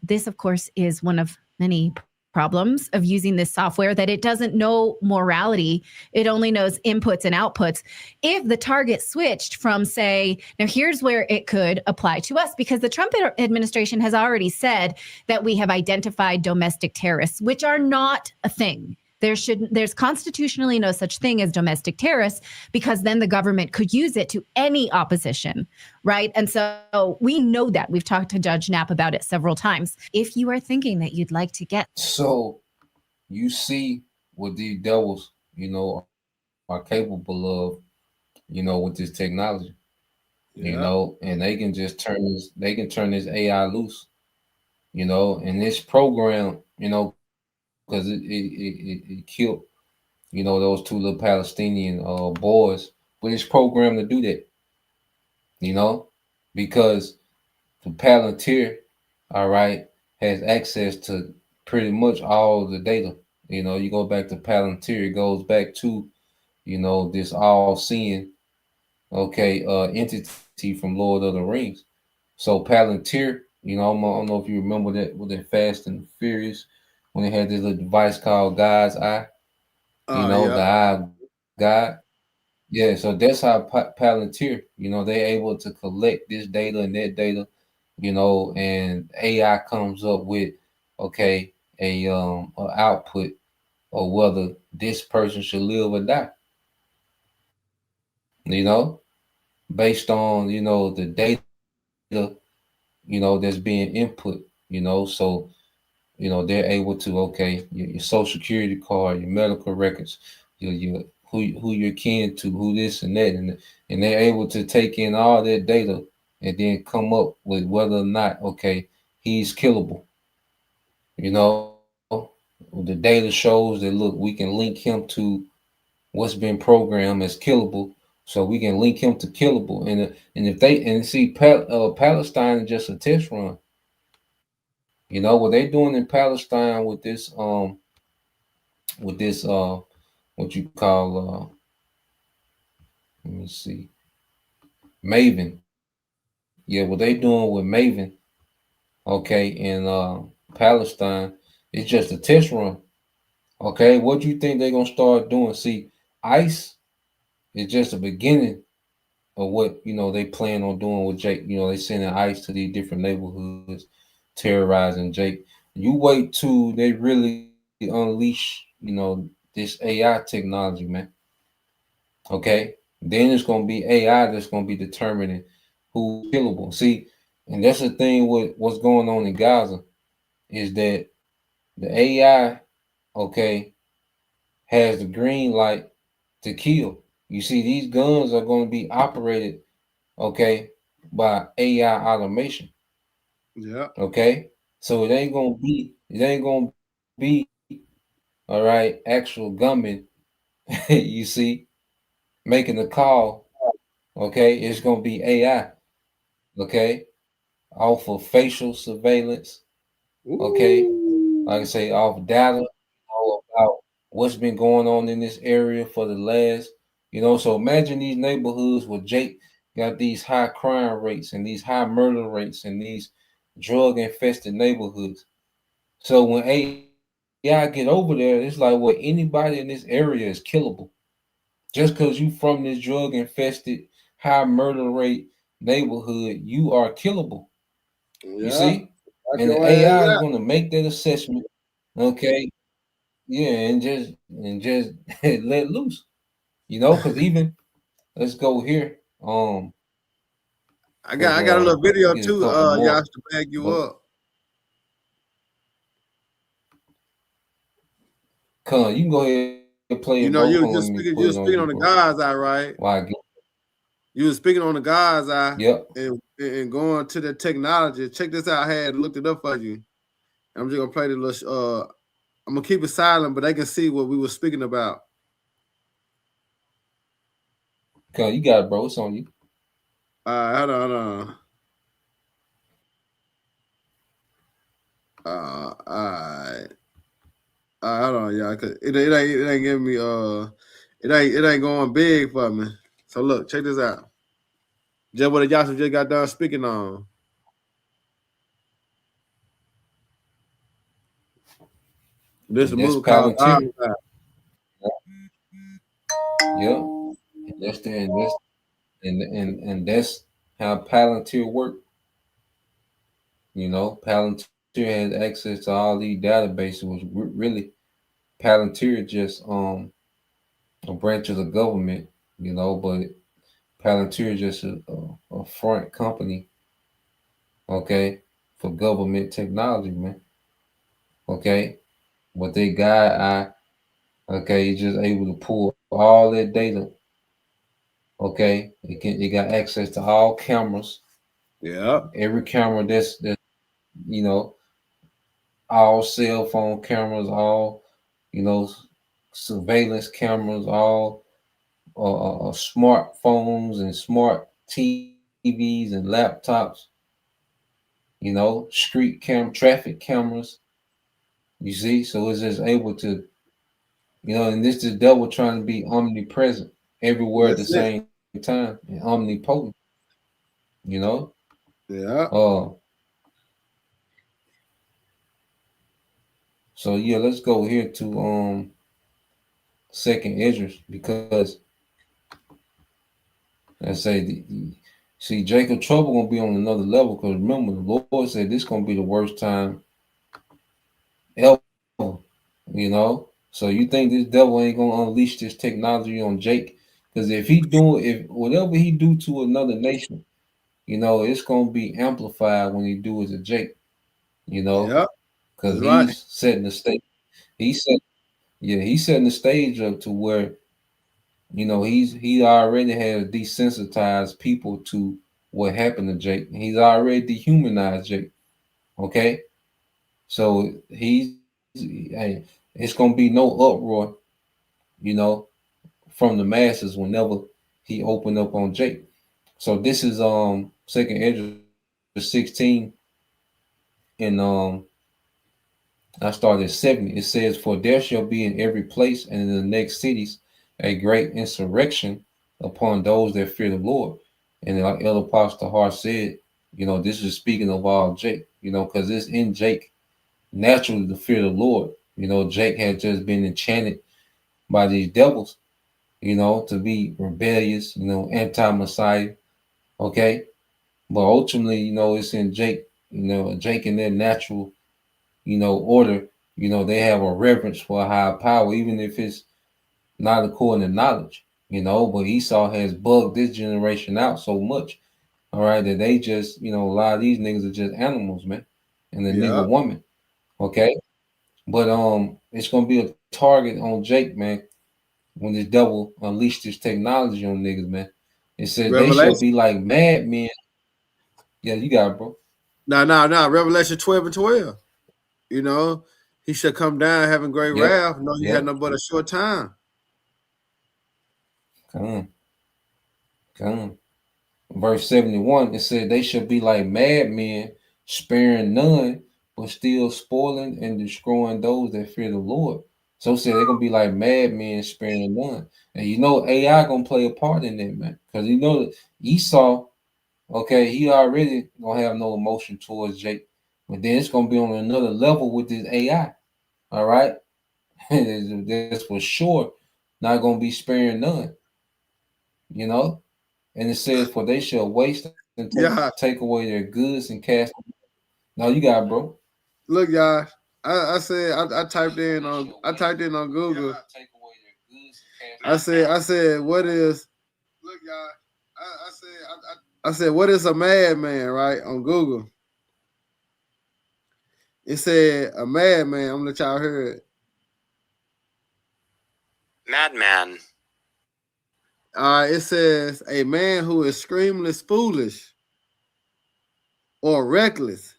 This, of course, is one of many problems of using this software, that it doesn't know morality. It only knows inputs and outputs. If the target switched from, say, now here's where it could apply to us, because the Trump administration has already said that we have identified domestic terrorists, which are not a thing. There's constitutionally no such thing as domestic terrorists, because then the government could use it to any opposition, right? And so we know that. We've talked to Judge Knapp about it several times. If you are thinking that you'd like to get... So you see what these devils, are capable of, with this technology. Yeah. And they can just turn this AI loose, and this program, because it killed, those two little Palestinian boys, but it's programmed to do that, because the Palantir, all right, has access to pretty much all the data. You go back to Palantir, it goes back to, this all seeing, entity from Lord of the Rings. So Palantir, I don't know if you remember that with that Fast and Furious when they had this little device called God's Eye, Yeah. the eye of God. Yeah, so that's how Palantir, they're able to collect this data and that data, and AI comes up with, a output or whether this person should live or die, you know, based on, the data, that's being input, so, they're able to, your social security card, your medical records, your who you're kin to, who this and that, and they're able to take in all that data and then come up with whether or not, he's killable. You know, the data shows that look, we can link him to what's been programmed as killable, so we can link him to killable. And if they and see Palestine is just a test run. What they doing in Palestine with this what you call let me see, Maven. Yeah, what they doing with Maven, in Palestine, it's just a test run. Okay, what do you think they're gonna start doing? See, ICE is just the beginning of what they plan on doing with Jake. They sending ICE to these different neighborhoods, terrorizing Jake. You wait till they really unleash, this AI technology, man. Okay, then it's gonna be AI that's gonna be determining who's killable. See, and that's the thing with what's going on in Gaza is that the AI, has the green light to kill. You see, these guns are going to be operated, by AI automation. Yeah. Okay, so it ain't gonna be, all right, actual gunmen. You see, making the call. Okay, it's gonna be AI. Okay, off of facial surveillance. Okay, Ooh. like I say, off data, about what's been going on in this area for the last, so imagine these neighborhoods where Jake got these high crime rates and these high murder rates and these drug infested neighborhoods. So when AI get over there, it's like, well, anybody in this area is killable. Just because you from this drug infested, high murder rate neighborhood, you are killable. You Yeah. see? And the AI is going to make that assessment. Okay. Yeah, and just let loose. Because even let's go here. I got a little video Get a too, couple y'all more. to back you But up. Con, you can go ahead and play it, bro. You Hold were on, just let me speaking, put you were it on speaking you, on the bro. God's eye, right? Why I get You were speaking on the God's eye Yep. and going to the technology. Check this out. I had looked it up for you. I'm just gonna play the little I'm gonna keep it silent, but they can see what we were speaking about. Con, you got it, bro. It's on you. Hold on. All right. Hold on, y'all. Cause it ain't giving me it ain't going big for me. So look, check this out. Just what y'all just got done speaking on. This is a movie called Palantir. God's Eye. Yep. And that's the and that's how Palantir work. Palantir has access to all these databases, which really Palantir just a branch of the government, but Palantir is just a front company, for government technology, man. But they guide Okay, it's just able to pull all that data. Okay, it got access to all cameras. Yeah. Every camera that's you know, all cell phone cameras, all surveillance cameras, all smartphones and smart TVs and laptops. Street traffic cameras. You see, so it's just able to, and this is the devil trying to be omnipresent everywhere at the That's it. same time and omnipotent. Yeah. So yeah, let's go here to Second Esdras, because I say see Jacob trouble gonna be on another level, because remember the Lord said this gonna be the worst time ever. So you think this devil ain't gonna unleash this technology on Jake? Because if whatever he do to another nation, it's gonna be amplified when he do it to Jake. Yeah. Because That's right. he's setting the stage. He's setting the stage up to where he already has desensitized people to what happened to Jake. He's already dehumanized Jake. Okay, so it's gonna be no uproar, from the masses whenever he opened up on Jake. So this is Second Esdras 16, and I started at 70. It says, "For there shall be in every place and in the next cities a great insurrection upon those that fear the Lord." And like Elder Pastor Hart said, this is speaking of all Jake, because it's in Jake naturally to fear the Lord. Jake had just been enchanted by these devils, to be rebellious, anti-Messiah. Okay. But ultimately, it's in Jake, Jake in their natural, order, they have a reverence for a higher power, even if it's not according to knowledge, but Esau has bugged this generation out so much, all right, that they just, a lot of these niggas are just animals, man, and the nigga woman. Okay. But it's gonna be a target on Jake, man, when this devil unleashed this technology on niggas, man. It said they shall be like madmen. Yeah, you got it, bro. No. Revelation 12 and 12. He shall come down having great wrath. No, he had no but a short time. Come on. Verse 71, it said they shall be like madmen, sparing none, but still spoiling and destroying those that fear the Lord. So it said they're gonna be like madmen, sparing none. And AI gonna play a part in that, man. Because Esau, okay, he already gonna have no emotion towards Jake. But then it's gonna be on another level with this AI. All right. That's for sure not gonna be sparing none. And it says, "For they shall waste and take away their goods and cast." No, you got it, bro. Look, y'all. I said I typed in on Google. I said what is? Look, y'all. I said what is a madman, right, on Google? It said a madman. I'm gonna let y'all hear it. Madman. It says a man who is extremely foolish or reckless,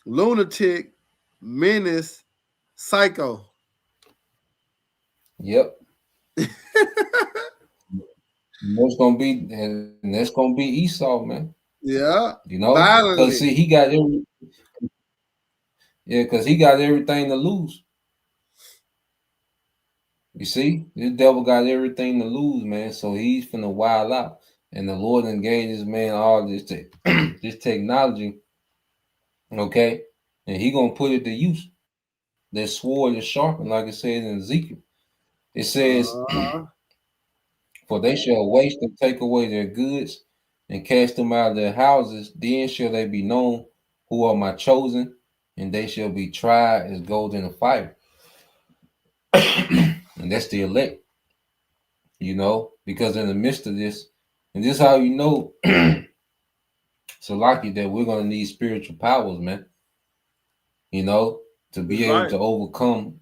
lunatic, menace, psycho. Yep. That's gonna be Esau, man. Yeah. Because see, he got because he got everything to lose. You see, this devil got everything to lose, man. So he's finna wild out. And the Lord engaged this man all this this technology. Okay. And he gonna put it to use. That sword is sharpened, like it says in Ezekiel. It says, "For they shall waste and take away their goods and cast them out of their houses. Then shall they be known who are my chosen, and they shall be tried as gold in a fire." And that's the elect, because in the midst of this, and this is how you know, Salaki, that we're going to need spiritual powers, man. to be That's able right. to overcome,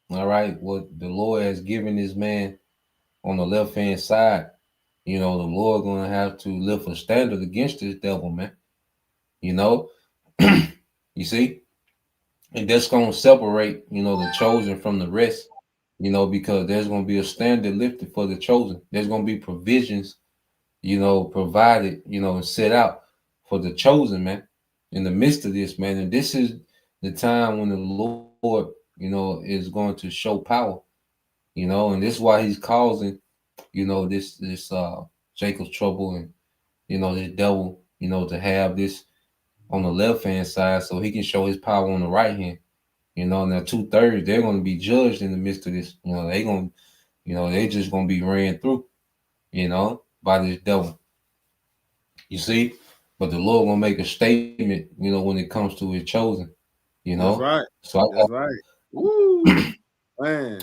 all right, what the Lord has given this man on the left hand side. You know, the Lord gonna have to lift a standard against this devil, man. You know, you see, and that's gonna separate, you know, the chosen from the rest. You know, because there's gonna be a standard lifted for the chosen. There's gonna be provisions, you know, provided, you know, and set out for the chosen, man. In the midst of this, man, and this is the time when the Lord, you know, is going to show power. You know, and this is why He's causing, you know, this Jacob's trouble and, you know, this devil, you know, to have this on the left hand side so he can show his power on the right hand. You know, now 2/3 they're going to be judged in the midst of this. You know, they just going to be ran through, you know, by this devil. You see, but the Lord gonna make a statement, you know, when it comes to His chosen. You know, That's right. so That's right. Woo, man.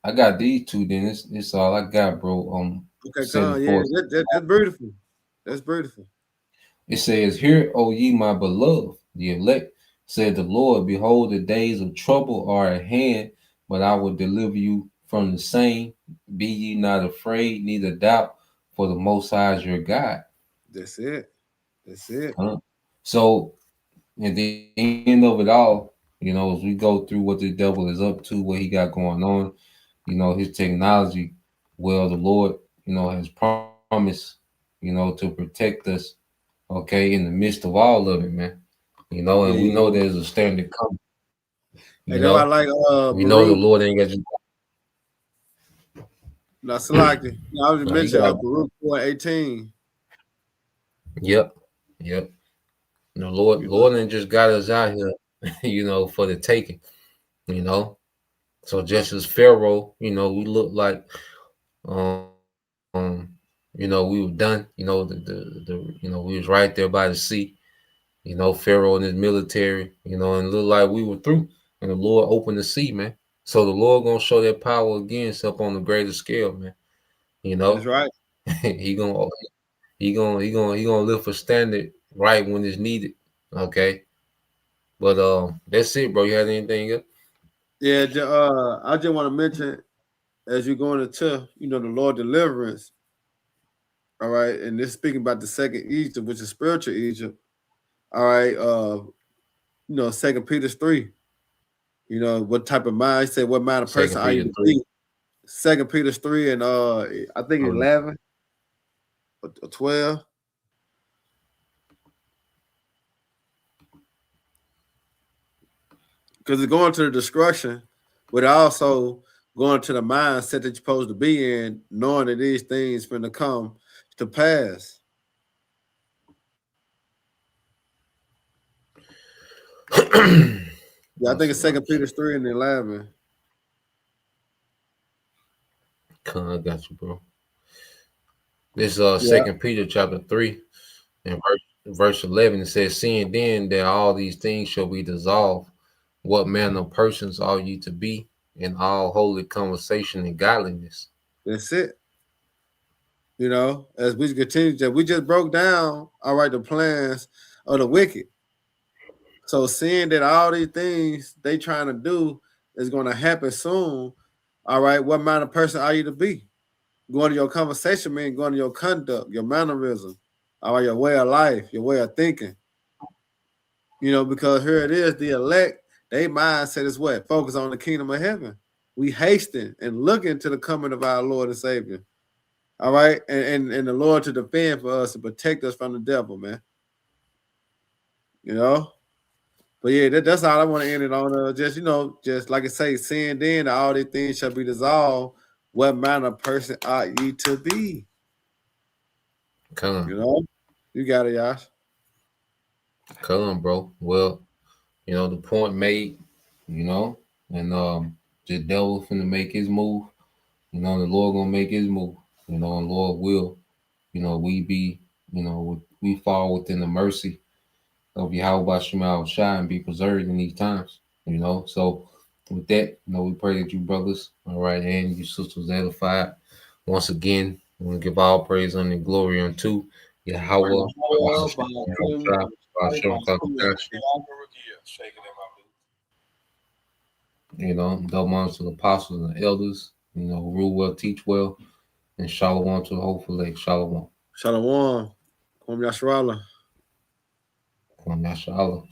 I got these two. Then it's all I got, bro. Okay, yeah, that's beautiful. That's beautiful. It says, "Hear, O ye my beloved, the elect, said the Lord, behold, the days of trouble are at hand, but I will deliver you from the same. Be ye not afraid, neither doubt, for the Most High is your God." That's it. That's it. So at the end of it all, you know, as we go through what the devil is up to, what he got going on, you know, his technology, well, the Lord, you know, has promised, you know, to protect us, okay, in the midst of all of it, man. You know, and we know there's a standard coming. You know, I like we know the Lord ain't got you. Now, Salaki, I was mentioning Baruch 4:18. Yep. The Lord ain't just got us out here, you know, for the taking, you know. So just as Pharaoh, you know, we look like, you know, we were done. You know, the you know, we was right there by the sea. You know, Pharaoh and his military. You know, and it looked like we were through. And the Lord opened the sea, man. So the Lord gonna show that power again, except on the greater scale, man. You know, that's right. he gonna lift a standard right when it's needed. Okay, but that's it, bro. You had anything else? Yeah, I just want to mention as you're going into, you know, the Lord deliverance. All right, and this speaking about the second Egypt, which is spiritual Egypt. All right, you know, 2 Peter 3. You know, what type of mind? He said, what mind of person are you to be? 2 Peter 3 and I think 11 or 12. Because it's going to the destruction, but also going to the mindset that you're supposed to be in, knowing that these things going to come to pass. Yeah, I think it's 2 Peter 3 and 11. I got you, bro. This 2 Peter chapter 3 and verse 11. It says, "Seeing then that all these things shall be dissolved, what manner of persons are you to be in all holy conversation and godliness?" That's it. You know, as we continue, we just broke down, all right, the plans of the wicked. So seeing that all these things they trying to do is going to happen soon, all right, what kind of person are you to be? Going to your conversation, man, going to your conduct, your mannerism, all right, your way of life, your way of thinking. You know, because here it is, the elect, their mindset is what? Focus on the kingdom of heaven. We hasten and looking to the coming of our Lord and Savior. All right, and the Lord to defend for us and protect us from the devil, man. You know, but yeah, that's all I want to end it on. Just, you know, just like I say, seeing then that all these things shall be dissolved. What manner of person ought ye to be? Come on. You know, you got it, Yash. Come on, bro. Well, you know, the point made, you know, and the devil finna make his move. You know, the Lord gonna make his move. You know, and Lord will, you know, we fall within the mercy of Yahweh Shema Shai and be preserved in these times. You know, so with that, you know, we pray that you brothers, all right, and you sisters edified. Once again, we want to give all praise and glory unto Yahweh. You know, double honors to the apostles and the elders, you know, who rule well, teach well, and shalom to the hopeful lake. Shalom. Shalom. Kwam Yasharala. Kwam Yasha Allah.